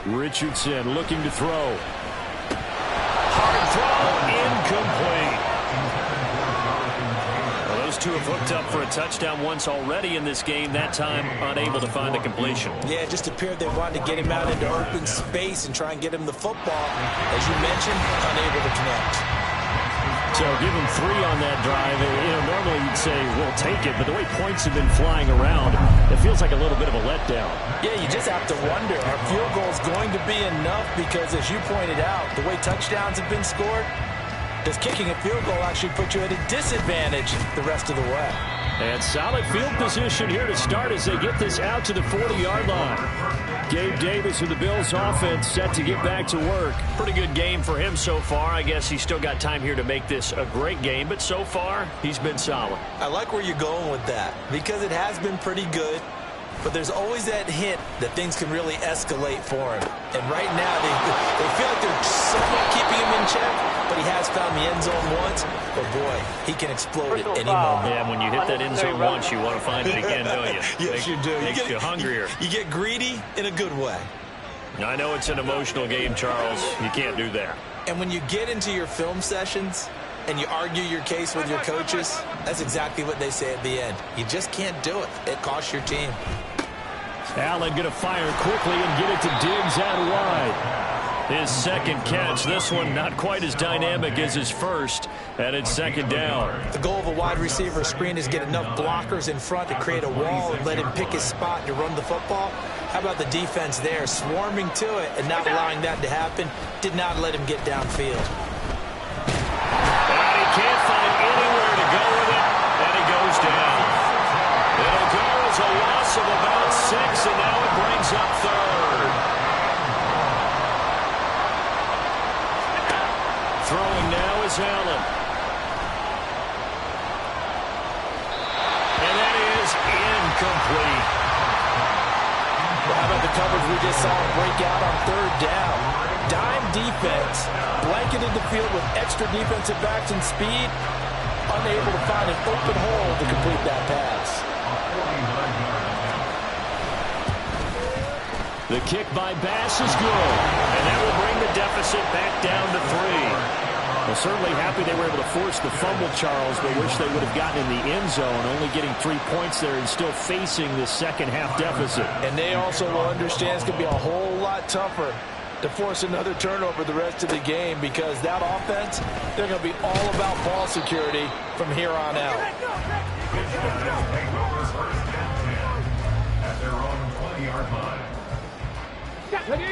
Richardson looking to throw. Hard throw, incomplete. Well, those two have hooked up for a touchdown once already in this game, that time unable to find the completion. Yeah, it just appeared they wanted to get him out into open space and try and get him the football. As you mentioned, unable to connect. So give him 3 on that drive. Normally you'd say, we'll take it, but the way points have been flying around, it feels like a little bit of a letdown. Yeah, you just have to wonder, are field goals going to be enough? Because as you pointed out, the way touchdowns have been scored, does kicking a field goal actually put you at a disadvantage the rest of the way? And solid field position here to start as they get this out to the 40-yard line. Gabe Davis with the Bills offense set to get back to work. Pretty good game for him so far. I guess he's still got time here to make this a great game, but so far he's been solid. I like where you're going with that because it has been pretty good, but there's always that hint that things can really escalate for him. And right now they feel like they're somewhat keeping him in check, but he has found the end zone once. But boy, he can explode at any moment. Yeah, when you hit that end zone once, you want to find it again, don't you? Yes, you do. Makes you hungrier. You get greedy in a good way. I know it's an emotional game, Charles. You can't do that. And when you get into your film sessions and you argue your case with your coaches, that's exactly what they say at the end. You just can't do it. It costs your team. Allen going to fire quickly and get it to Diggs out wide. His second catch. This one not quite as dynamic as his first, and it's second down. The goal of a wide receiver screen is get enough blockers in front to create a wall and let him pick his spot to run the football. How about the defense there, swarming to it and not allowing that to happen? Did not let him get downfield. And he can't find anywhere to go with it, and he goes down. It'll go as a loss of about 6, and now it brings up third. Throwing now is Allen. And that is incomplete. How about the coverage we just saw break out on third down? Dime defense, blanketed the field with extra defensive backs and speed, unable to find an open hole to complete that pass. The kick by Bass is good, and that will bring the deficit back down to 3. Well, certainly happy they were able to force the fumble, Charles, but wish they would have gotten in the end zone, only getting 3 points there and still facing the second half deficit. And they also will understand it's going to be a whole lot tougher to force another turnover the rest of the game, because that offense, they're going to be all about ball security from here on out. At their own 20-yard line.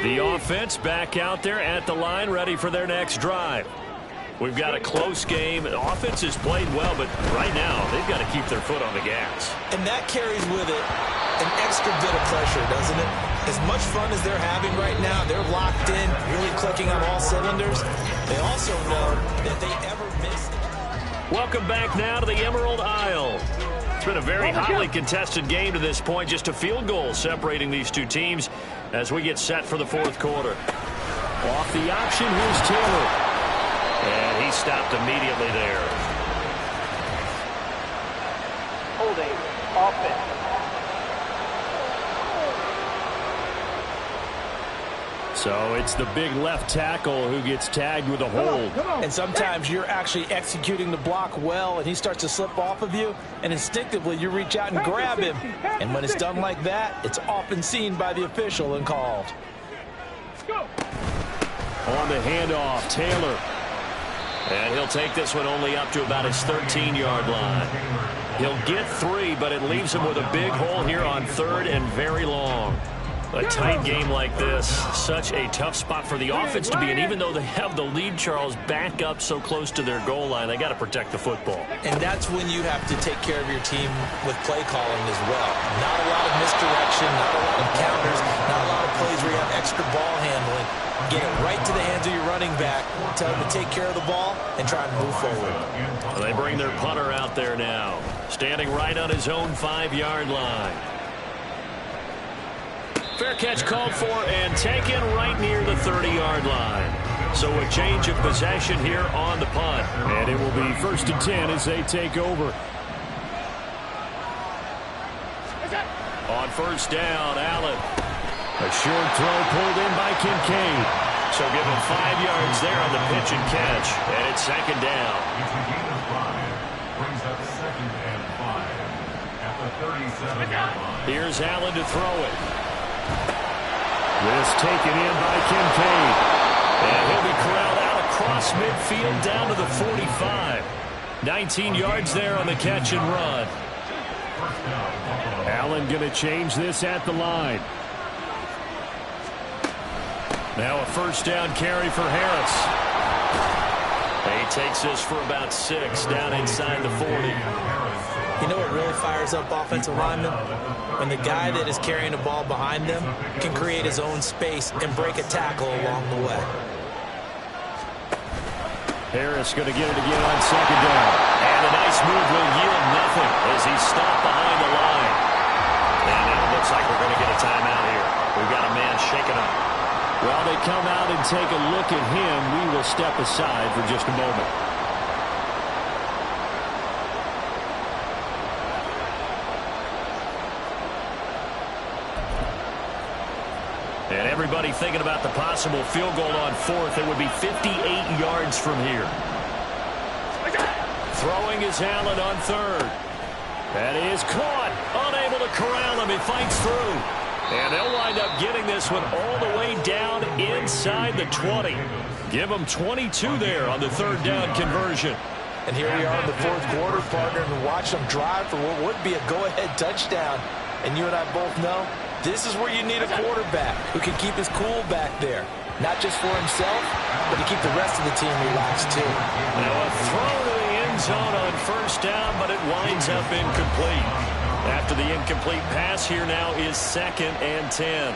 The offense back out there at the line, ready for their next drive. We've got a close game. The offense has played well, but right now they've got to keep their foot on the gas. And that carries with it an extra bit of pressure, doesn't it? As much fun as they're having right now, they're locked in, really clicking on all cylinders. They also know that they ever miss. Welcome back now to the Emerald Isle. It's been a very hotly contested game to this point. Just a field goal separating these two teams as we get set for the fourth quarter. Off the option, here's Taylor. And he stopped immediately there. Holding. Offense. So it's the big left tackle who gets tagged with a hold. And sometimes you're actually executing the block well, and he starts to slip off of you, and instinctively you reach out and grab him. And when it's done like that, it's often seen by the official and called. On the handoff, Taylor. And he'll take this one only up to about his 13-yard line. He'll get 3, but it leaves him with a big hole here on third and very long. A tight game like this, such a tough spot for the offense to be in. Even though they have the lead, Charles, back up so close to their goal line, they got to protect the football. And that's when you have to take care of your team with play calling as well. Not a lot of misdirection, not a lot of counters, not a lot of plays where you have extra ball handling. Get it right to the hands of your running back, tell him to take care of the ball, and try and move forward. Well, they bring their punter out there now, standing right on his own 5-yard line. Fair catch called for and taken right near the 30-yard line. So a change of possession here on the punt. And it will be 1st and 10 as they take over. On first down, Allen. A short throw pulled in by Kincaid. So give him 5 yards there on the pitch and catch. And it's second down. It's a gain of 5. Brings up 2nd and 5 at the 37-yard line. Here's Allen to throw it. This taken in by Kincaid. And he'll be corralled out across midfield down to the 45. 19 yards there on the catch and run. Allen going to change this at the line. Now a first down carry for Harris. He takes this for about 6 down inside the 40. You know what really fires up offensive linemen? When the guy that is carrying the ball behind them can create his own space and break a tackle along the way. Harris going to get it again on second down. And a nice move will yield nothing as he's stopped behind the line. And now it looks like we're going to get a timeout here. We've got a man shaken up. Well, they come out and take a look at him. We will step aside for just a moment. And everybody thinking about the possible field goal on fourth. It would be 58 yards from here. Throwing is Allen on third. That is caught. Unable to corral him. He fights through. And they'll wind up getting this one all the way down inside the 20. Give them 22 there on the third down conversion. And here we are in the fourth quarter, partner, and watch them drive for what would be a go-ahead touchdown. And you and I both know this is where you need a quarterback who can keep his cool back there. Not just for himself, but to keep the rest of the team relaxed too. Now a throw to the end zone on first down, but it winds up incomplete. After the incomplete pass, here now is 2nd and 10.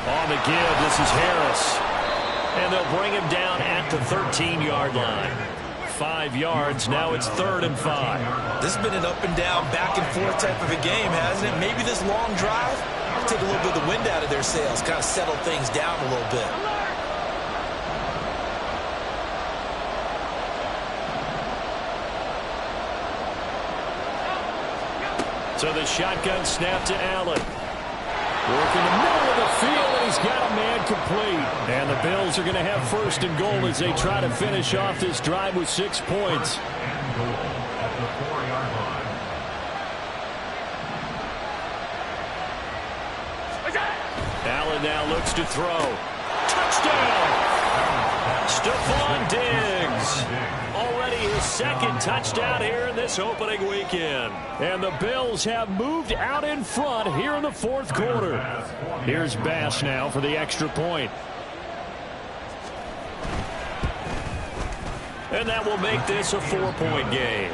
On the give, this is Harris. And they'll bring him down at the 13-yard line. 5 yards, now it's 3rd and 5. This has been an up and down, back and forth type of a game, hasn't it? Maybe this long drive will take a little bit of the wind out of their sails, kind of settle things down a little bit. So the shotgun snap to Allen. Working the middle of the field, and he's got a man complete. And the Bills are going to have 1st and goal as they try to finish off this drive with 6 points. And goal at the 4-yard line. Allen now looks to throw. Touchdown! Stephon Diggs. Already his 2nd touchdown here in this opening weekend. And the Bills have moved out in front here in the 4th quarter. Here's Bass now for the extra point. And that will make this a 4-point game.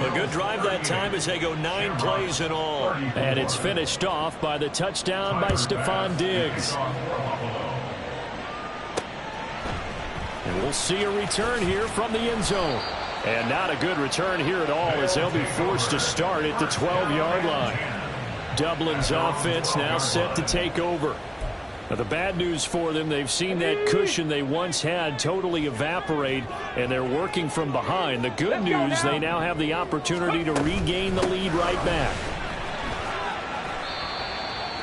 A good drive that time as they go 9 plays in all. And it's finished off by the touchdown by Stephon Diggs. And we'll see a return here from the end zone. And not a good return here at all as they'll be forced to start at the 12-yard line. Dublin's offense now set to take over. Now, the bad news for them, they've seen that cushion they once had totally evaporate, and they're working from behind. The good news, they now have the opportunity to regain the lead right back.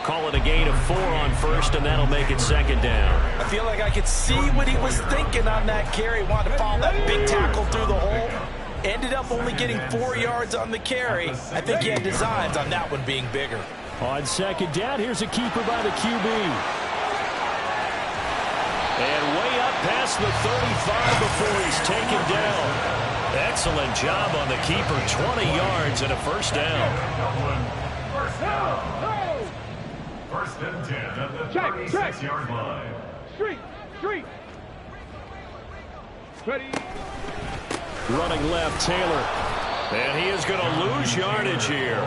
Call it a gain of 4 on first, and that'll make it 2nd down. I feel like I could see what he was thinking on that carry. Wanted to follow that big tackle through the hole. Ended up only getting 4 yards on the carry. I think he had designs on that one being bigger. On 2nd down, here's a keeper by the QB. And way up past the 35 before he's taken down. Excellent job on the keeper. 20 yards and a 1st down. First down. 1st and 10 at the 36-yard line. Street. Ready. Running left, Taylor. And he is going to lose yardage here.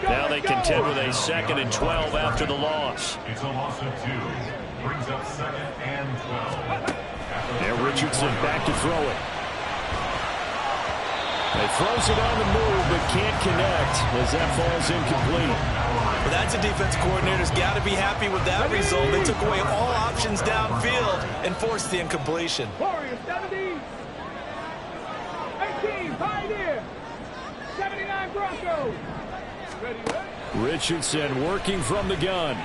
Now they contend with a 2nd and 12 after the loss. It's a loss of 2. Brings up 2nd and 12. And Richardson back to throw it. He throws it on the move, but can't connect as that falls incomplete. But that's a defense coordinator's got to be happy with that result. They took away all options downfield and forced the incompletion. Warriors, 70. 18, Pioneer. 79 Broncos. Ready. Richardson working from the gun.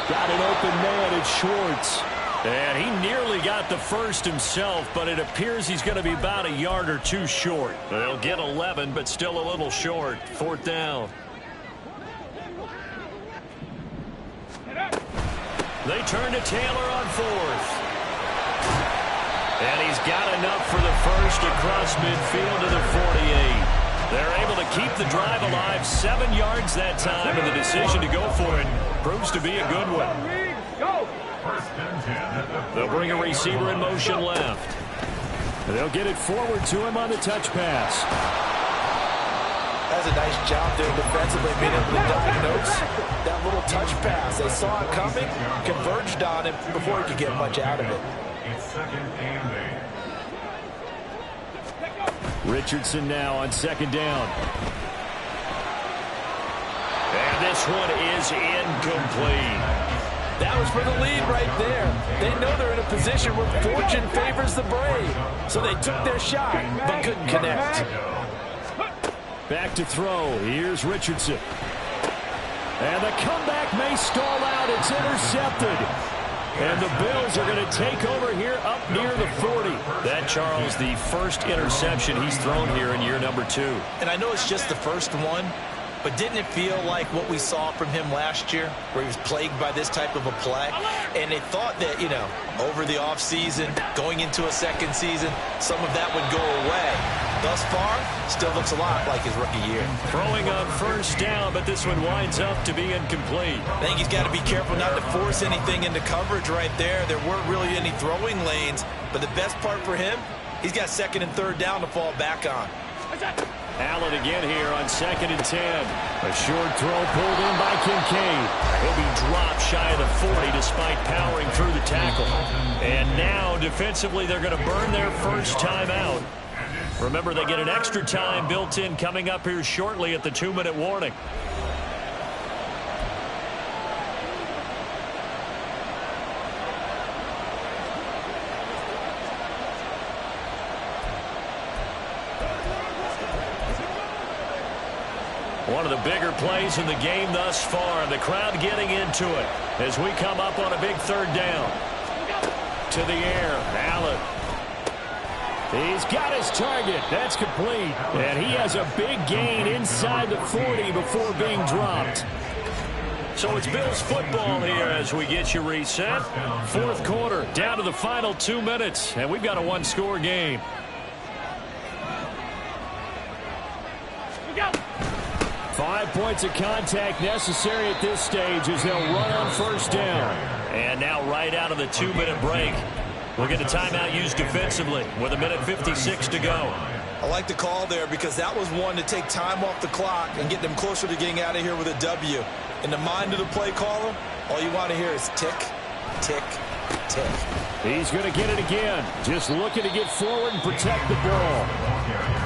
Got an open man, it's Schwartz. And he nearly got the first himself, but it appears he's going to be about a yard or 2 short. They'll get 11, but still a little short. 4th down. They turn to Taylor on 4th. And he's got enough for the first across midfield to the 48. They're able to keep the drive alive. 7 yards that time, and the decision to go for it proves to be a good one. Go. They'll bring a receiver in motion left. They'll get it forward to him on the touch pass. That's a nice job there defensively, being able to diagnose that little touch pass. They saw it coming, converged on it before he could get much out of it. It's 2nd and 8. Richardson now on 2nd down. And this one is incomplete. That was for the lead right there. They know they're in a position where fortune favors the brave. So they took their shot, but couldn't connect. Back to throw. Here's Richardson. And the comeback may stall out. It's intercepted. And the Bills are going to take over here up near the 40. That, Charles, the first interception he's thrown here in year number 2. And I know it's just the first one, but didn't it feel like what we saw from him last year, where he was plagued by this type of a play? And they thought that, you know, over the offseason, going into a second season, some of that would go away. Thus far, still looks a lot like his rookie year. Throwing on first down, but this one winds up to be incomplete. I think he's got to be careful not to force anything into coverage right there. There weren't really any throwing lanes, but the best part for him, he's got second and third down to fall back on. Allen again here on 2nd and 10. A short throw pulled in by Kincaid. He'll be dropped shy of the 40 despite powering through the tackle. And now defensively they're going to burn their first timeout. Remember, they get an extra time built in coming up here shortly at the 2-minute warning. One of the bigger plays in the game thus far. The crowd getting into it as we come up on a big third down. To the air, Allen. He's got his target. That's complete. And he has a big gain inside the 40 before being dropped. So it's Bills football here as we get you reset. Fourth quarter, down to the final 2 minutes. And we've got a one-score game. 5 points of contact necessary at this stage as they'll run on first down. And now right out of the 2-minute break, we'll get a timeout used defensively with 1:56 to go. I like the call there because that was one to take time off the clock and get them closer to getting out of here with a W. In the mind of the play caller, all you want to hear is tick, tick, tick. He's going to get it again. Just looking to get forward and protect the ball.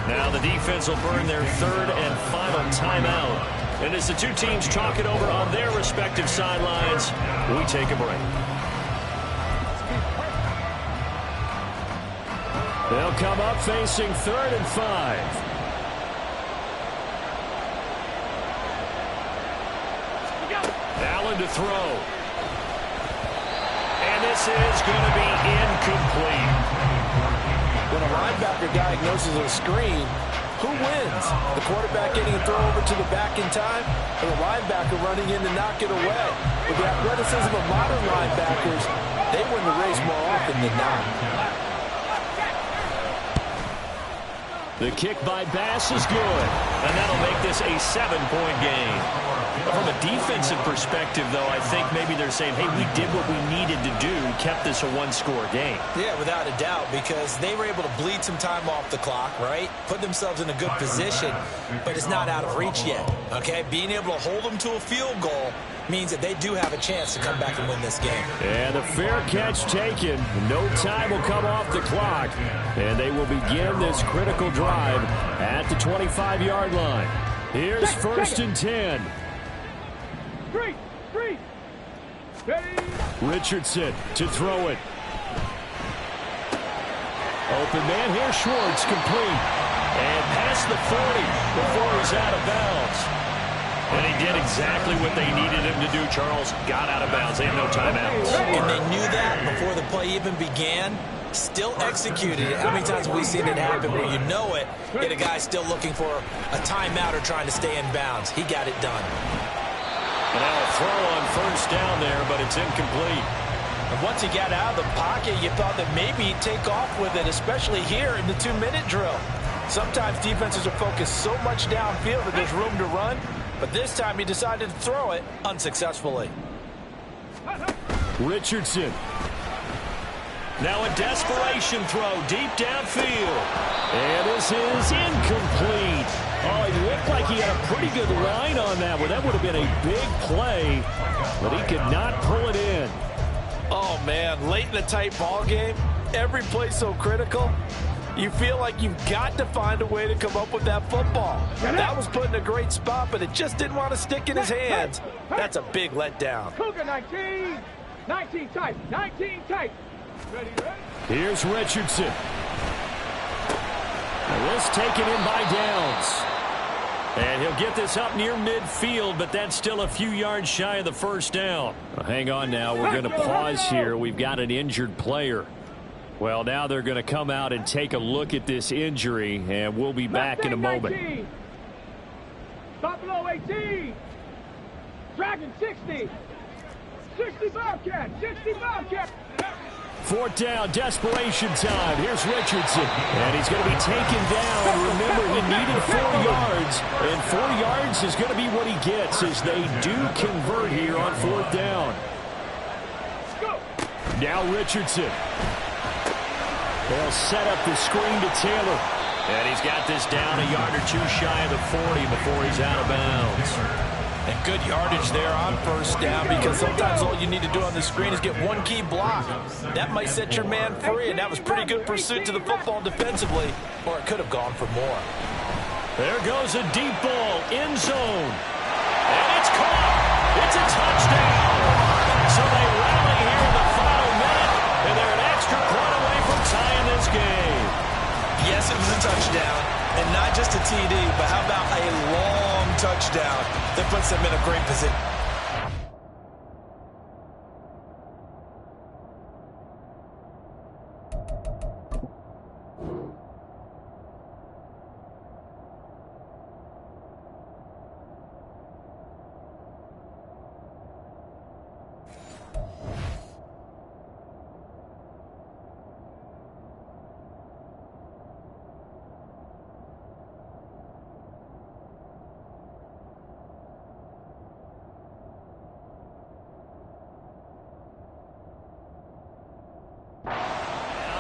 Now the defense will burn their third and final timeout. And as the two teams talk it over on their respective sidelines, we take a break. They'll come up facing 3rd and 5. Allen to throw. And this is going to be incomplete. When a linebacker diagnoses a screen, who wins? The quarterback getting a throw over to the back in time, or the linebacker running in to knock it away? With the athleticism of modern linebackers, they win the race more often than not. The kick by Bass is good, and that'll make this a 7-point game. From a defensive perspective, though, I think maybe they're saying, hey, we did what we needed to do, kept this a one-score game. Yeah, without a doubt, because they were able to bleed some time off the clock, right? Put themselves in a good position, but it's not out of reach yet, okay? Being able to hold them to a field goal means that they do have a chance to come back and win this game. And the fair catch taken. No time will come off the clock, and they will begin this critical drive at the 25-yard line. Here's 1st and 10. Three. Ready. Richardson to throw it. Open man here, Schwartz, complete. And past the 40 before he's out of bounds. And he did exactly what they needed him to do, Charles. Got out of bounds. They have no timeouts. And they knew that before the play even began. Still executed it. How many times have we seen it happen where you know it, yet a guy's still looking for a timeout or trying to stay in bounds? He got it done. And now a throw on first down there, but it's incomplete. And once he got out of the pocket, you thought that maybe he'd take off with it, especially here in the 2-minute drill. Sometimes defenses are focused so much downfield that there's room to run, but this time he decided to throw it unsuccessfully. Richardson. Now a desperation throw deep downfield. And this is incomplete. Oh, it looked like he had a pretty good line on that one. That would have been a big play, but he could not pull it in. Oh, man, late in a tight ball game, every play so critical. You feel like you've got to find a way to come up with that football. That was put in a great spot, but it just didn't want to stick in his hands. That's a big letdown. Cougar 19. 19 tight. 19 tight. Ready. Here's Richardson. And this taken in by Downs. And he'll get this up near midfield, but that's still a few yards shy of the first down. Well, hang on now. We're going to pause here. We've got an injured player. Well, now they're going to come out and take a look at this injury, and we'll be back in a moment. Stop below 18. Dragon 60. 60 Bobcat. 60 Bobcat. Fourth down, desperation time. Here's Richardson. And he's going to be taken down. Remember, he needed 4 yards. And 4 yards is going to be what he gets as they do convert here on fourth down. Now Richardson. They'll set up the screen to Taylor. And he's got this down a yard or 2 shy of the 40 before he's out of bounds. And good yardage there on first down, because sometimes all you need to do on the screen is get one key block. That might set your man free, and that was pretty good pursuit to the football defensively, or it could have gone for more. There goes a deep ball, end zone. And it's caught. It's a touchdown. So they rally here in the final minute, and they're an extra point away from tying this game. Yes, it was a touchdown, and not just a TD, but how about a long touchdown that puts them in a great position.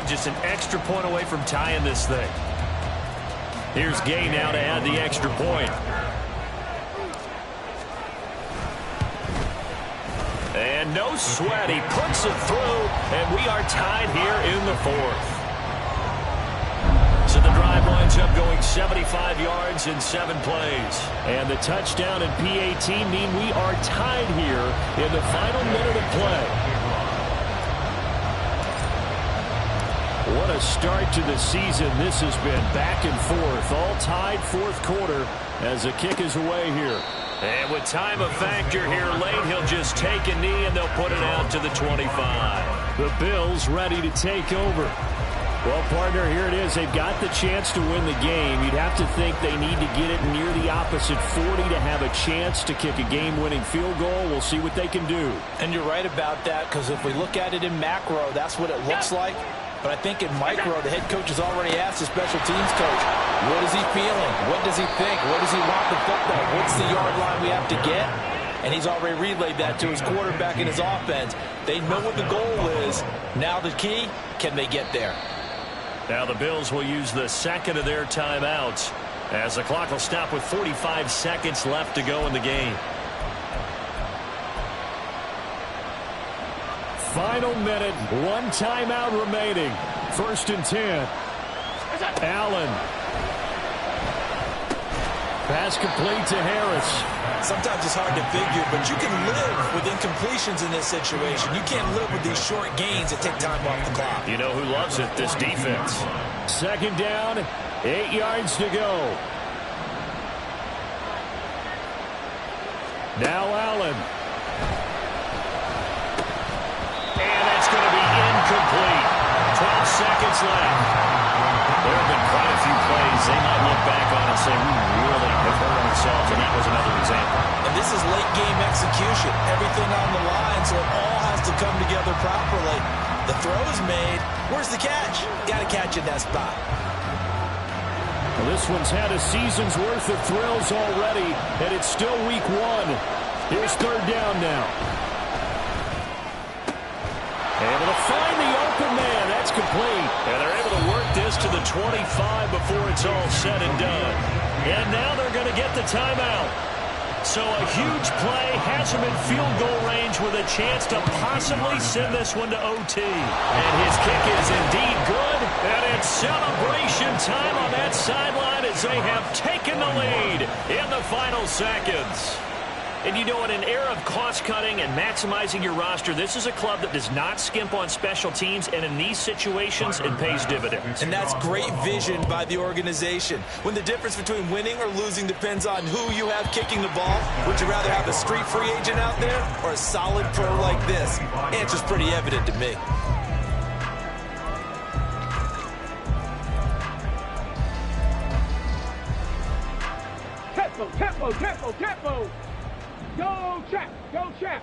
Just an extra point away from tying this thing. Here's Gay now to add the extra point. And no sweat. He puts it through, and we are tied here in the fourth. So the drive winds up going 75 yards in 7 plays. And the touchdown and PAT mean we are tied here in the final minute of play. What a start to the season this has been. Back and forth, all tied fourth quarter as the kick is away here. And with time a factor here late, he'll just take a knee and they'll put it out to the 25. The Bills ready to take over. Well, partner, here it is. They've got the chance to win the game. You'd have to think they need to get it near the opposite 40 to have a chance to kick a game-winning field goal. We'll see what they can do. And you're right about that, because if we look at it in macro, that's what it looks like. But I think in micro, the head coach has already asked the special teams coach, what is he feeling? What does he think? Where does he want the football? What's the yard line we have to get? And he's already relayed that to his quarterback and his offense. They know what the goal is. Now the key, can they get there? Now the Bills will use the second of their timeouts as the clock will stop with 45 seconds left to go in the game. Final minute, 1 timeout remaining. 1st and 10. Allen. Pass complete to Harris. Sometimes it's hard to figure, but you can live with incompletions in this situation. You can't live with these short gains that take time off the clock. You know who loves it? This defense. 2nd down, 8 yards to go. Now Allen. Incomplete. 12 seconds left. There have been quite a few plays they might look back on and say, we really have hurt ourselves, and that was another example. And this is late game execution. Everything on the line, so it all has to come together properly. The throw is made. Where's the catch? Got to catch in that spot. Well, this one's had a season's worth of thrills already, and it's still week 1. Here's 3rd down now. Able to find the open man. That's complete. And they're able to work this to the 25 before it's all said and done. And now they're going to get the timeout. So a huge play has him in field goal range with a chance to possibly send this one to OT. And his kick is indeed good. And it's celebration time on that sideline as they have taken the lead in the final seconds. And you know, in an era of cost-cutting and maximizing your roster, this is a club that does not skimp on special teams, and in these situations, it pays dividends. And that's great vision by the organization. When the difference between winning or losing depends on who you have kicking the ball, would you rather have a street free agent out there or a solid pro like this? Answer's pretty evident to me. Tempo, tempo, tempo, tempo. Go, Chap. Go, Chap.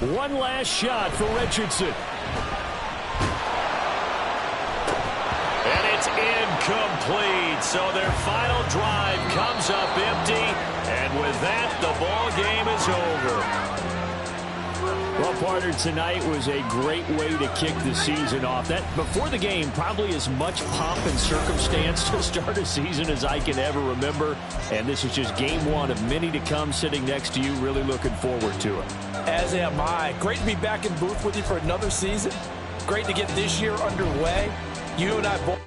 One last shot for Richardson. And it's incomplete. So their final drive comes up empty. And with that, the ball game is over. Well, partner, tonight was a great way to kick the season off. That, before the game, probably as much pomp and circumstance to start a season as I can ever remember. And this is just game one of many to come sitting next to you. Really looking forward to it. As am I. Great to be back in booth with you for another season. Great to get this year underway. You and I both